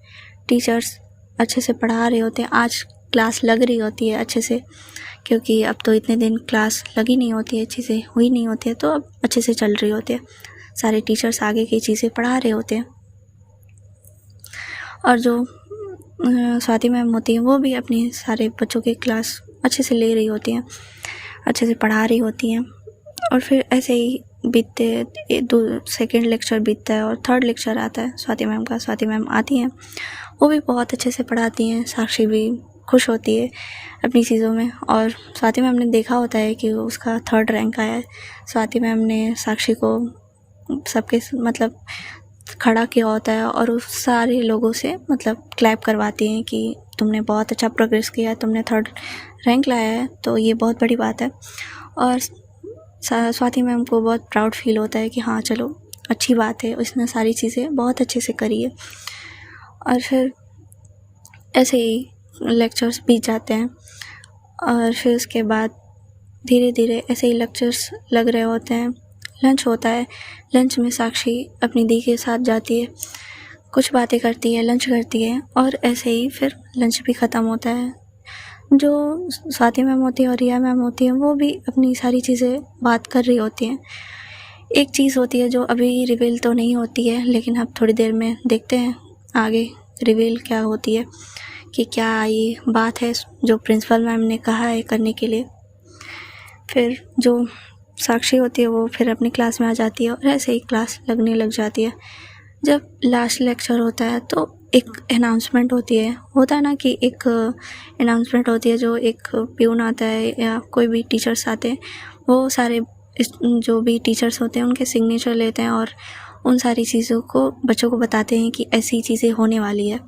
टीचर्स अच्छे से पढ़ा रहे होते हैं, आज क्लास लग रही होती है अच्छे से, क्योंकि अब तो इतने दिन क्लास लगी नहीं होती है, चीज़ें हुई नहीं होती है, तो अब अच्छे से चल रही होती है। सारे टीचर्स आगे की चीज़ें पढ़ा रहे होते हैं और जो स्वाति मैम होती हैं वो भी अपनी सारे बच्चों की क्लास अच्छे से ले रही होती हैं, अच्छे से पढ़ा रही होती हैं। और फिर ऐसे ही बीतते 2nd लेक्चर बीतता है और 3rd लेक्चर आता है स्वाति मैम का। स्वाति मैम आती हैं, वो भी बहुत अच्छे से पढ़ाती हैं। साक्षी भी खुश होती है अपनी चीज़ों में और स्वाति मैम ने देखा होता है कि उसका 3rd रैंक आया है। स्वाति मैम ने साक्षी को सबके मतलब खड़ा किया होता है और उस सारे लोगों से मतलब क्लैप करवाती हैं कि तुमने बहुत अच्छा प्रोग्रेस किया है, तुमने 3rd रैंक लाया है, तो ये बहुत बड़ी बात है। और स्वाति मैम को बहुत प्राउड फील होता है कि हाँ चलो अच्छी बात है, उसने सारी चीज़ें बहुत अच्छे से करी है। और फिर ऐसे ही लेक्चर्स बीत जाते हैं और फिर उसके बाद धीरे धीरे ऐसे ही लेक्चर्स लग रहे होते हैं। लंच होता है, लंच में साक्षी अपनी दी के साथ जाती है, कुछ बातें करती है, लंच करती है और ऐसे ही फिर लंच भी ख़त्म होता है। जो स्वाति मैम होती है और रिया मैम होती हैं वो भी अपनी सारी चीज़ें बात कर रही होती हैं। एक चीज़ होती है जो अभी रिवील तो नहीं होती है, लेकिन अब थोड़ी देर में देखते हैं आगे रिवील क्या होती है, कि क्या ये बात है जो प्रिंसिपल मैम ने कहा है करने के लिए। फिर जो साक्षी होती है वो फिर अपनी क्लास में आ जाती है और ऐसे ही क्लास लगने लग जाती है। जब लास्ट लेक्चर होता है तो एक अनाउंसमेंट होती है, होता है ना कि एक अनाउंसमेंट होती है, जो एक प्यून आता है या कोई भी टीचर्स आते हैं, वो सारे जो भी टीचर्स होते हैं उनके सिग्नेचर लेते हैं और उन सारी चीज़ों को बच्चों को बताते हैं कि ऐसी चीज़ें होने वाली है।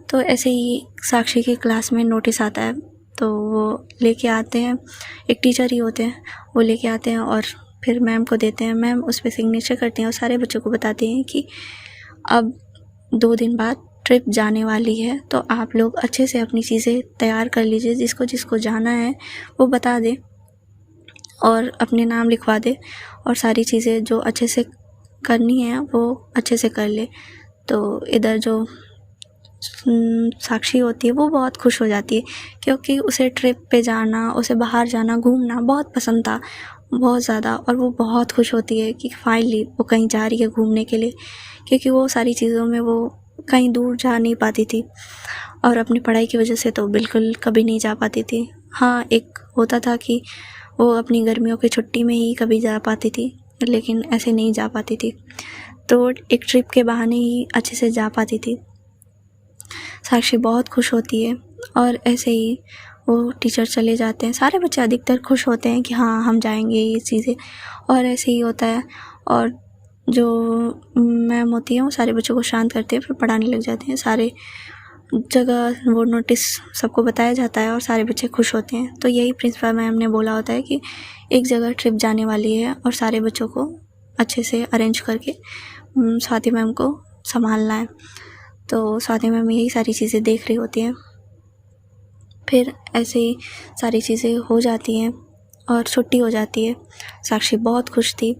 तो ऐसे ही साक्षी की क्लास में नोटिस आता है, तो वो लेके आते हैं, एक टीचर ही होते हैं, वो लेके आते हैं और फिर मैम को देते हैं। मैम उस पर सिग्नेचर करते हैं और सारे बच्चों को बताते हैं कि अब 2 दिन बाद ट्रिप जाने वाली है, तो आप लोग अच्छे से अपनी चीज़ें तैयार कर लीजिए, जिसको जिसको जाना है वो बता दे और अपने नाम लिखवा दे और सारी चीज़ें जो अच्छे से करनी है वो अच्छे से कर ले। तो इधर जो साक्षी होती है वो बहुत खुश हो जाती है, क्योंकि उसे ट्रिप पे जाना, उसे बाहर जाना, घूमना बहुत पसंद था, बहुत ज़्यादा। और वो बहुत खुश होती है कि फाइनली वो कहीं जा रही है घूमने के लिए, क्योंकि वो सारी चीज़ों में वो कहीं दूर जा नहीं पाती थी, और अपनी पढ़ाई की वजह से तो बिल्कुल कभी नहीं जा पाती थी। हाँ, एक होता था कि वो अपनी गर्मियों की छुट्टी में ही कभी जा पाती थी, लेकिन ऐसे नहीं जा पाती थी, तो एक ट्रिप के बहाने ही अच्छे से जा पाती थी। साक्षी बहुत खुश होती है, और ऐसे ही वो टीचर चले जाते हैं, सारे बच्चे अधिकतर खुश होते हैं कि हाँ हम जाएंगे ये चीज़ें, और ऐसे ही होता है। और जो मैम होती हैं वो सारे बच्चों को शांत करती है, फिर पढ़ाने लग जाते हैं। सारे जगह वो नोटिस सबको बताया जाता है और सारे बच्चे खुश होते हैं। तो यही प्रिंसिपल मैम ने बोला होता है कि एक जगह ट्रिप जाने वाली है और सारे बच्चों को अच्छे से अरेंज करके स्वाति मैम को संभालना है। तो स्वाति मैम यही सारी चीज़ें देख रही होती हैं। फिर ऐसे ही सारी चीज़ें हो जाती हैं और छुट्टी हो जाती है। साक्षी बहुत खुश थी,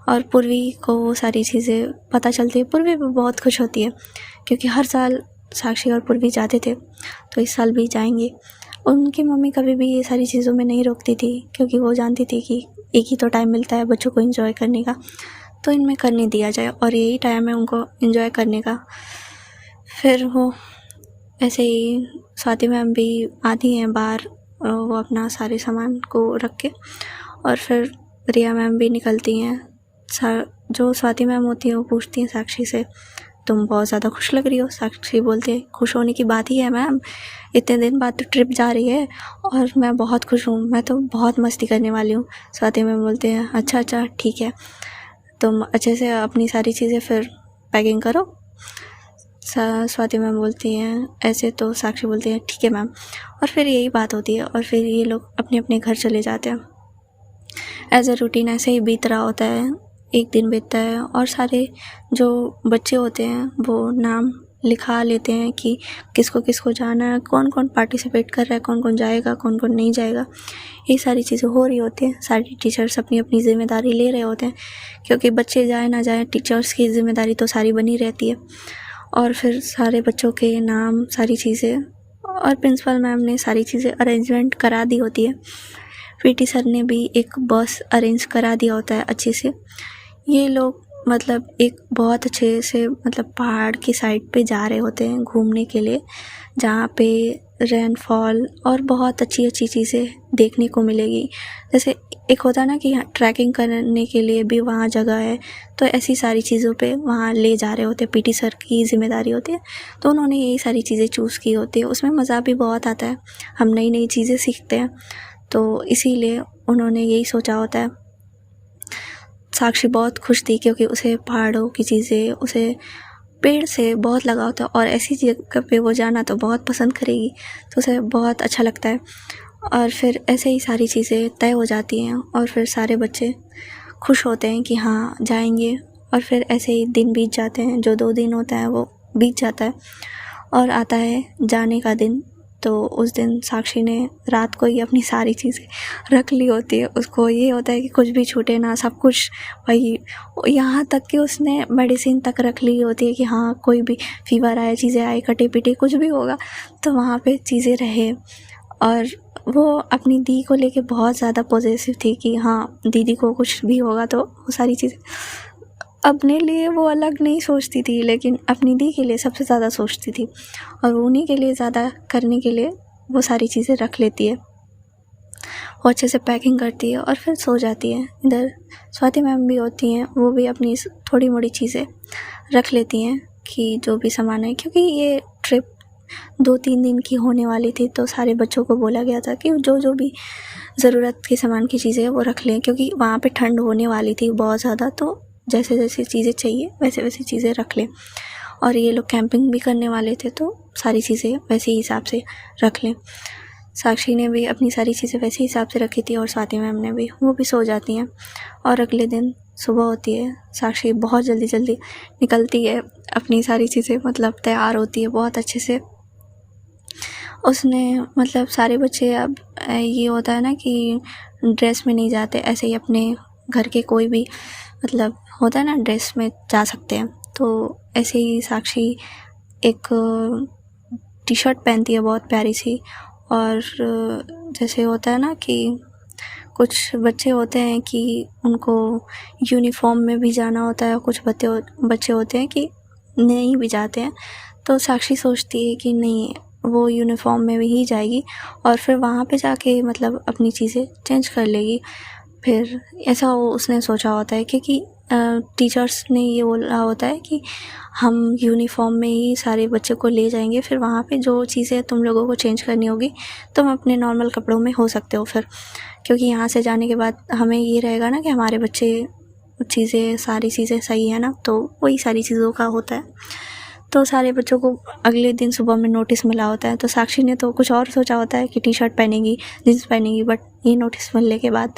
और पूर्वी को वो सारी चीज़ें पता चलती है। पूर्वी भी बहुत खुश होती है, क्योंकि हर साल साक्षी और पूर्वी जाते थे, तो इस साल भी जाएंगे। उनकी मम्मी कभी भी ये सारी चीज़ों में नहीं रोकती थी, क्योंकि वो जानती थी कि एक ही तो टाइम मिलता है बच्चों को एंजॉय करने का, तो इनमें करने दिया जाए, और यही टाइम है उनको एंजॉय करने का। फिर वो ऐसे ही स्वाति मैम भी आती हैं बाहर, वो अपना सारे सामान को रख के, और फिर रिया मैम भी निकलती हैं। जो स्वाति मैम होती हैं वो पूछती हैं साक्षी से, तुम बहुत ज़्यादा खुश लग रही हो। साक्षी बोलती है, खुश होने की बात ही है मैम, इतने दिन बाद तो ट्रिप जा रही है और मैं बहुत खुश हूँ, मैं तो बहुत मस्ती करने वाली हूँ। स्वाति मैम बोलते हैं, अच्छा ठीक है, तुम अच्छे से अपनी सारी चीज़ें फिर पैकिंग करो। स्वाति मैम बोलती हैं ऐसे, तो साक्षी बोलती है ठीक है मैम। और फिर यही बात होती है, और फिर ये लोग अपने अपने घर चले जाते हैं। एज अ रूटीन ऐसे ही बीत रहा होता है। एक दिन बीतता है और सारे जो बच्चे होते हैं वो नाम लिखा लेते हैं कि किसको किसको जाना है, कौन कौन पार्टिसिपेट कर रहा है, कौन कौन जाएगा, कौन कौन नहीं जाएगा। ये सारी चीज़ें हो रही होती हैं। सारे टीचर्स अपनी अपनी ज़िम्मेदारी ले रहे होते हैं, क्योंकि बच्चे जाए ना जाए टीचर्स की ज़िम्मेदारी तो सारी बनी रहती है। और फिर सारे बच्चों के नाम, सारी चीज़ें, और प्रिंसिपल मैम ने सारी चीज़ें अरेंजमेंट करा दी होती है। पीटी सर ने भी एक बस अरेंज करा दिया होता है अच्छे से। ये लोग मतलब एक बहुत अच्छे से मतलब पहाड़ की साइड पे जा रहे होते हैं घूमने के लिए, जहाँ पे रेनफॉल और बहुत अच्छी अच्छी चीज़ें देखने को मिलेगी। जैसे एक होता है ना कि ट्रैकिंग करने के लिए भी वहाँ जगह है, तो ऐसी सारी चीज़ों पे वहाँ ले जा रहे होते हैं। पीटी सर की जिम्मेदारी होती है, तो उन्होंने यही सारी चीज़ें चूज़ की होती है। उसमें मज़ा भी बहुत आता है, हम नई नई चीज़ें सीखते हैं, तो इसीलिए उन्होंने यही सोचा होता है। साक्षी बहुत खुश थी, क्योंकि उसे पहाड़ों की चीज़ें, उसे पेड़ से बहुत लगाव होता है, और ऐसी जगह पे वो जाना तो बहुत पसंद करेगी, तो उसे बहुत अच्छा लगता है। और फिर ऐसे ही सारी चीज़ें तय हो जाती हैं, और फिर सारे बच्चे खुश होते हैं कि हाँ जाएंगे। और फिर ऐसे ही दिन बीत जाते हैं, जो 2 दिन होता है वो बीत जाता है, और आता है जाने का दिन। तो उस दिन साक्षी ने रात को ही अपनी सारी चीज़ें रख ली होती है। उसको ये होता है कि कुछ भी छूटे ना, सब कुछ वही, यहाँ तक कि उसने मेडिसिन तक रख ली होती है कि हाँ कोई भी फीवर आए, चीज़ें आए, कटे पिटे कुछ भी होगा तो वहाँ पे चीज़ें रहे। और वो अपनी दी को लेके बहुत ज़्यादा पॉजिटिव थी कि हाँ दीदी को कुछ भी होगा तो वो सारी चीज़ें अपने लिए वो अलग नहीं सोचती थी, लेकिन अपनी दी के लिए सबसे ज़्यादा सोचती थी, और उन्हीं के लिए ज़्यादा करने के लिए वो सारी चीज़ें रख लेती है। वो अच्छे से पैकिंग करती है और फिर सो जाती है। इधर स्वाति मैम भी होती हैं, वो भी अपनी थोड़ी मोड़ी चीज़ें रख लेती हैं कि जो भी सामान है, क्योंकि ये ट्रिप 2-3 दिन की होने वाली थी, तो सारे बच्चों को बोला गया था कि जो भी ज़रूरत के सामान की चीज़ें वो रख लें, क्योंकि वहाँ पे ठंड होने वाली थी बहुत ज़्यादा, तो जैसे जैसे चीज़ें चाहिए वैसे वैसे चीज़ें रख लें। और ये लोग कैंपिंग भी करने वाले थे, तो सारी चीज़ें वैसे ही हिसाब से रख लें। साक्षी ने भी अपनी सारी चीज़ें वैसे हिसाब से रखी थी, और स्वाति मैम ने भी, वो भी सो जाती हैं। और अगले दिन सुबह होती है, साक्षी बहुत जल्दी जल्दी निकलती है, अपनी सारी चीज़ें मतलब तैयार होती है बहुत अच्छे से। उसने मतलब सारे बच्चे, अब ये होता है ना कि ड्रेस में नहीं जाते, ऐसे ही अपने घर के कोई भी मतलब होता है ना ड्रेस में जा सकते हैं, तो ऐसे ही साक्षी एक टी शर्ट पहनती है बहुत प्यारी सी। और जैसे होता है ना कि कुछ बच्चे होते हैं कि उनको यूनिफॉर्म में भी जाना होता है, कुछ बच्चे होते हैं कि नहीं भी जाते हैं। तो साक्षी सोचती है कि नहीं, वो यूनिफॉर्म में ही जाएगी और फिर वहाँ पे जाके मतलब अपनी चीज़ें चेंज कर लेगी। फिर ऐसा उसने सोचा होता है क्योंकि टीचर्स ने ये बोला होता है कि हम यूनिफॉर्म में ही सारे बच्चों को ले जाएंगे, फिर वहाँ पे जो चीज़ें तुम लोगों को चेंज करनी होगी तुम अपने नॉर्मल कपड़ों में हो सकते हो फिर, क्योंकि यहाँ से जाने के बाद हमें ये रहेगा ना कि हमारे बच्चे सारी चीज़ें सही है ना, तो वही सारी चीज़ों का होता है। तो सारे बच्चों को अगले दिन सुबह में नोटिस मिला होता है। तो साक्षी ने तो कुछ और सोचा होता है कि टी शर्ट पहनेगी, जीन्स पहनेगी, बट ये नोटिस मिलने के बाद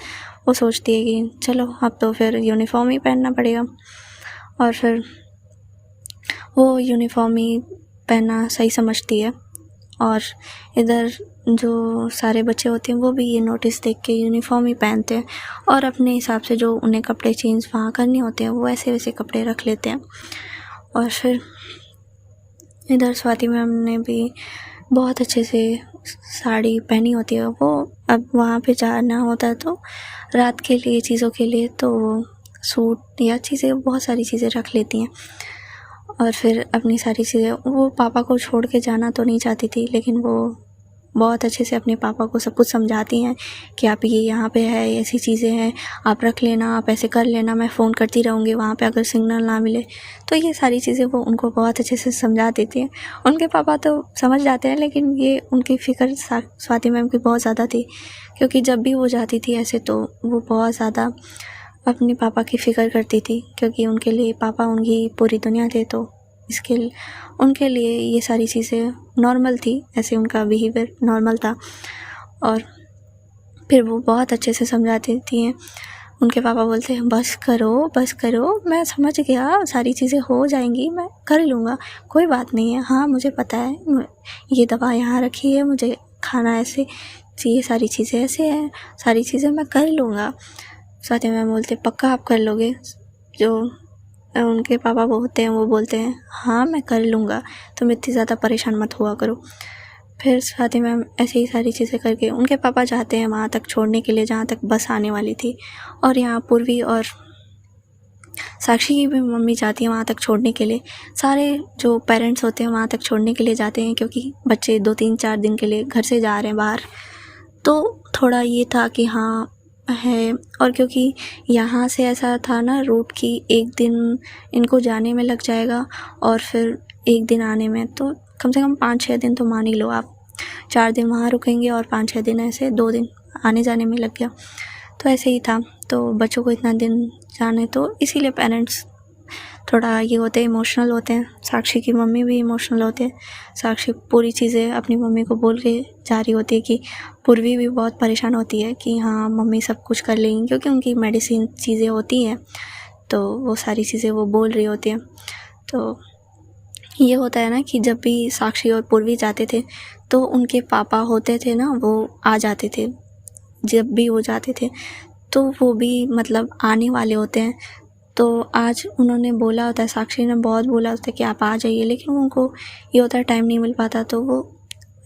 वो सोचती है कि चलो अब तो फिर यूनिफॉर्म ही पहनना पड़ेगा। और फिर वो यूनिफॉर्म ही पहनना सही समझती है। और इधर जो सारे बच्चे होते हैं वो भी ये नोटिस देख के यूनिफॉर्म ही पहनते हैं और अपने हिसाब से जो उन्हें कपड़े चेंज वहाँ करने होते हैं वो ऐसे वैसे कपड़े रख लेते हैं। और फिर इधर स्वाति मैम ने भी बहुत अच्छे से साड़ी पहनी होती है। वो अब वहाँ पे जाना होता है तो रात के लिए चीज़ों के लिए तो सूट या चीज़ें बहुत सारी चीज़ें रख लेती हैं। और फिर अपनी सारी चीज़ें वो पापा को छोड़ के जाना तो नहीं चाहती थी, लेकिन वो बहुत अच्छे से अपने पापा को सब कुछ समझाती हैं कि आप ये यहाँ पे है, ऐसी चीज़ें हैं, आप रख लेना, आप ऐसे कर लेना, मैं फ़ोन करती रहूँगी वहाँ पे अगर सिग्नल ना मिले। तो ये सारी चीज़ें वो उनको बहुत अच्छे से समझा देती हैं। उनके पापा तो समझ जाते हैं, लेकिन ये उनकी फ़िक्र स्वाति मैम की बहुत ज़्यादा थी, क्योंकि जब भी वो जाती थी ऐसे तो वो बहुत ज़्यादा अपने पापा की फ़िक्र करती थी, क्योंकि उनके लिए पापा उनकी पूरी दुनिया थे। तो इसके उनके लिए ये सारी चीज़ें नॉर्मल थी, ऐसे उनका बिहेवियर नॉर्मल था। और फिर वो बहुत अच्छे से समझाती थी हैं। उनके पापा बोलते हैं बस करो, मैं समझ गया, सारी चीज़ें हो जाएंगी, मैं कर लूँगा, कोई बात नहीं है। हाँ मुझे पता है, ये दवा यहाँ रखी है, मुझे खाना ऐसे, ये सारी चीज़ें ऐसे हैं, सारी चीज़ें मैं कर लूँगा। स्वाति मैम बोलते पक्का आप कर लोगे? जो उनके पापा होते हैं वो बोलते हैं हाँ मैं कर लूँगा, तुम इतनी ज़्यादा परेशान मत हुआ करो। फिर स्वाति मैम ऐसे ही सारी चीज़ें करके उनके पापा जाते हैं वहाँ तक छोड़ने के लिए जहाँ तक बस आने वाली थी। और यहाँ पूर्वी और साक्षी की भी मम्मी जाती है वहाँ तक छोड़ने के लिए। सारे जो पेरेंट्स होते हैं वहाँ तक छोड़ने के लिए जाते हैं, क्योंकि बच्चे 2-3-4 दिन के लिए घर से जा रहे हैं बाहर। तो थोड़ा ये था कि हाँ है, और क्योंकि यहाँ से ऐसा था ना रूट कि एक दिन इनको जाने में लग जाएगा और फिर एक दिन आने में, तो कम से कम 5-6 दिन तो मान ही लो आप। 4 दिन वहाँ रुकेंगे और 5-6 दिन ऐसे 2 दिन आने जाने में लग गया। तो ऐसे ही था, तो बच्चों को इतना दिन जाने, तो इसीलिए पेरेंट्स थोड़ा ये होते हैं, इमोशनल होते हैं। साक्षी की मम्मी भी इमोशनल होते हैं। साक्षी पूरी चीज़ें अपनी मम्मी को बोल के जा रही होती है कि पूर्वी भी बहुत परेशान होती है कि हाँ मम्मी सब कुछ कर लेंगी, क्योंकि उनकी मेडिसिन चीज़ें होती हैं तो वो सारी चीज़ें वो बोल रही होती हैं। तो ये होता है ना कि जब भी साक्षी और पूर्वी जाते थे तो उनके पापा होते थे ना, वो आ जाते थे। जब भी वो जाते थे तो वो भी मतलब आने वाले होते हैं। तो आज उन्होंने बोला होता है, साक्षी ने बहुत बोला होता है कि आप आ जाइए, लेकिन उनको ये होता है टाइम नहीं मिल पाता। तो वो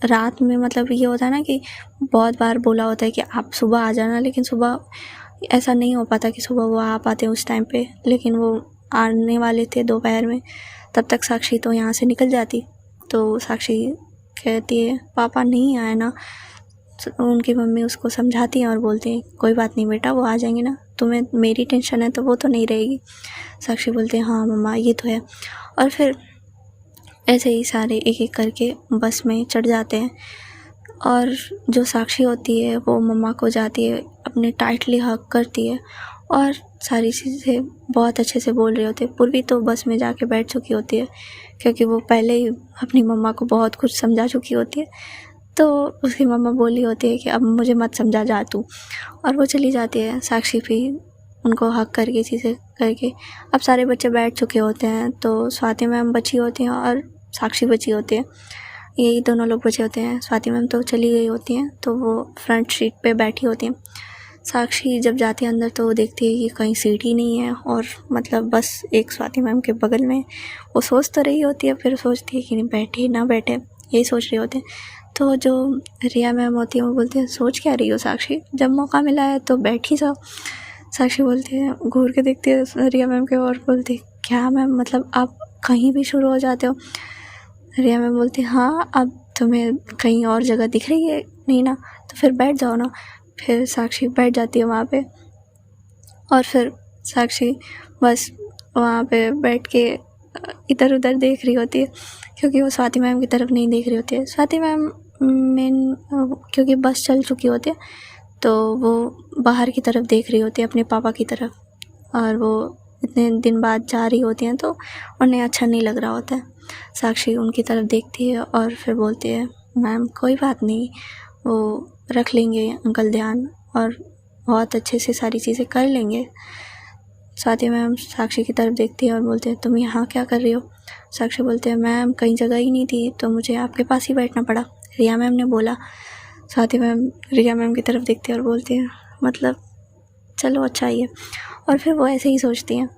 रात में मतलब ये होता है ना कि बहुत बार बोला होता है कि आप सुबह आ जाना, लेकिन सुबह ऐसा नहीं हो पाता कि सुबह वो आ पाते उस टाइम पे, लेकिन वो आने वाले थे दोपहर में। तब तक साक्षी तो यहाँ से निकल जाती। तो साक्षी कहती है पापा नहीं आए ना, उनकी मम्मी उसको समझाती हैं और बोलती हैं कोई बात नहीं बेटा, वो आ जाएंगे ना, तुम्हें मेरी टेंशन है तो वो तो नहीं रहेगी। साक्षी बोलते हैं हाँ मम्मा ये तो है। और फिर ऐसे ही सारे एक एक करके बस में चढ़ जाते हैं। और जो साक्षी होती है वो मम्मा को जाती है अपने टाइटली हग करती है और सारी चीज़ें बहुत अच्छे से बोल रही होती है। पूर्वी तो बस में जाके बैठ चुकी होती है, क्योंकि वो पहले ही अपनी मम्मा को बहुत कुछ समझा चुकी होती है। तो उसकी मम्मा बोली होती है कि अब मुझे मत समझा जा तू, और वो चली जाती है। साक्षी भी उनको हक करके चीज़ें करके, अब सारे बच्चे बैठ चुके होते हैं। तो स्वाति मैम बची होती हैं और साक्षी बची होती है, यही दोनों लोग बचे होते हैं। स्वाति मैम तो चली गई होती हैं, तो वो फ्रंट सीट पे बैठी होती हैं। साक्षी जब जाती है अंदर तो वो देखती है कि कहीं सीट ही नहीं है, और मतलब बस एक स्वाति मैम के बगल में। वो सोच तो रही होती है, फिर सोचती है कि नहीं बैठे ना बैठे, यही सोच रहे होते हैं। तो जो रिया मैम होती है वो बोलती है सोच क्या रही हो साक्षी, जब मौका मिला है तो बैठ ही जाओ। साक्षी बोलती है, घूर के देखती है रिया मैम के और बोलती है क्या मैम, मतलब आप कहीं भी शुरू हो जाते हो। रिया मैम बोलती है हाँ, अब तुम्हें कहीं और जगह दिख रही है नहीं ना, तो फिर बैठ जाओ ना। फिर साक्षी बैठ जाती है वहाँ पे और फिर साक्षी बस वहाँ पे बैठ के इधर उधर देख रही होती है, क्योंकि वो स्वाति मैम की तरफ नहीं देख रही होती है। स्वाति मैम मेन क्योंकि बस चल चुकी होती है तो वो बाहर की तरफ देख रही होती है, अपने पापा की तरफ, और वो इतने दिन बाद जा रही होती हैं तो उन्हें अच्छा नहीं लग रहा होता है। साक्षी उनकी तरफ देखती है और फिर बोलती है मैम कोई बात नहीं, वो रख लेंगे अंकल ध्यान और बहुत अच्छे से सारी चीज़ें कर लेंगे। स्वाति मैम साक्षी की तरफ देखती है और बोलते हैं तुम यहाँ क्या कर रही हो। साक्षी बोलते हैं मैम कहीं जगह ही नहीं थी तो मुझे आपके पास ही बैठना पड़ा, रिया मैम ने बोला। स्वाति मैम रिया मैम की तरफ देखती है और बोलती है मतलब चलो अच्छा ही है। और फिर वो ऐसे ही सोचती हैं,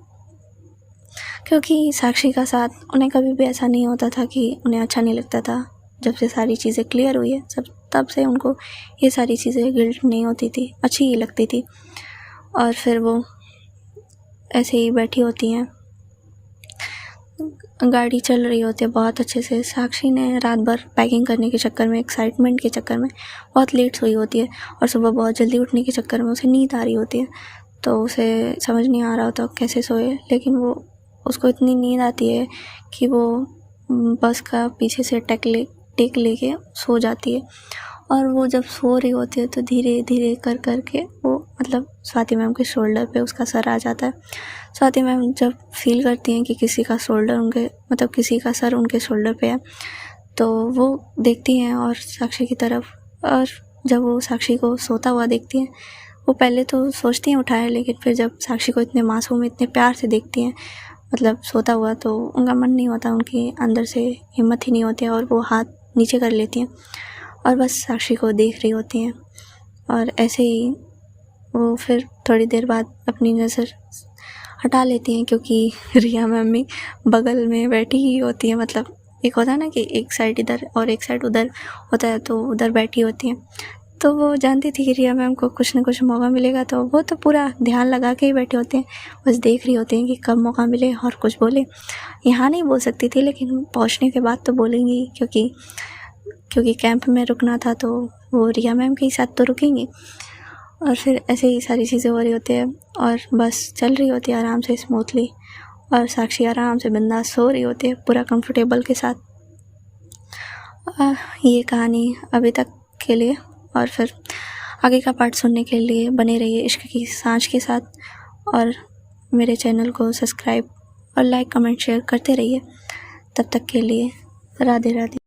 क्योंकि साक्षी का साथ उन्हें कभी भी ऐसा नहीं होता था कि उन्हें अच्छा नहीं लगता था। जब से सारी चीज़ें क्लियर हुई है तब से उनको ये सारी चीज़ें गिल्ट नहीं होती थी, अच्छी ही लगती थी। और फिर वो ऐसे ही बैठी होती हैं, गाड़ी चल रही होती है बहुत अच्छे से। साक्षी ने रात भर पैकिंग करने के चक्कर में, एक्साइटमेंट के चक्कर में बहुत लेट सोई होती है और सुबह बहुत जल्दी उठने के चक्कर में उसे नींद आ रही होती है, तो उसे समझ नहीं आ रहा होता कैसे सोए। लेकिन वो उसको इतनी नींद आती है कि वो बस का पीछे से टेक लेके सो जाती है। और वो जब सो रही होती है तो धीरे धीरे कर के वो मतलब स्वाति मैम के शोल्डर पे उसका सर आ जाता है। स्वाति मैम जब फील करती हैं कि किसी का सर उनके शोल्डर पे है तो वो देखती हैं और साक्षी की तरफ, और जब वो साक्षी को सोता हुआ देखती हैं वो पहले तो सोचती हैं उठाए, लेकिन फिर जब साक्षी को इतने मासूम इतने प्यार से देखती हैं मतलब सोता हुआ, तो उनका मन नहीं होता, उनके अंदर से हिम्मत ही नहीं होती है और वो हाथ नीचे कर लेती हैं और बस साक्षी को देख रही होती हैं। और ऐसे ही वो फिर थोड़ी देर बाद अपनी नज़र हटा लेती हैं, क्योंकि रिया मैम भी बगल में बैठी ही होती है। मतलब एक होता है ना कि एक साइड इधर और एक साइड उधर होता है, तो उधर बैठी होती हैं। तो वो जानती थी कि रिया मैम को कुछ ना कुछ मौका मिलेगा, तो वो तो पूरा ध्यान लगा के ही बैठे होते हैं, बस देख रही होती हैं कि कब मौका मिले और कुछ बोले। यहाँ नहीं बोल सकती थी लेकिन पहुँचने के बाद तो बोलेंगी, क्योंकि कैंप में रुकना था तो वो रिया मैम के ही साथ तो रुकेंगी। और फिर ऐसे ही सारी चीज़ें हो रही होती है और बस चल रही होती है आराम से स्मूथली, और साक्षी आराम से बिंदास सो रही होती है पूरा कंफर्टेबल के साथ। ये कहानी अभी तक के लिए, और फिर आगे का पार्ट सुनने के लिए बने रहिए इश्क की सांझ के साथ, और मेरे चैनल को सब्सक्राइब और लाइक कमेंट शेयर करते रहिए। तब तक के लिए राधे राधे।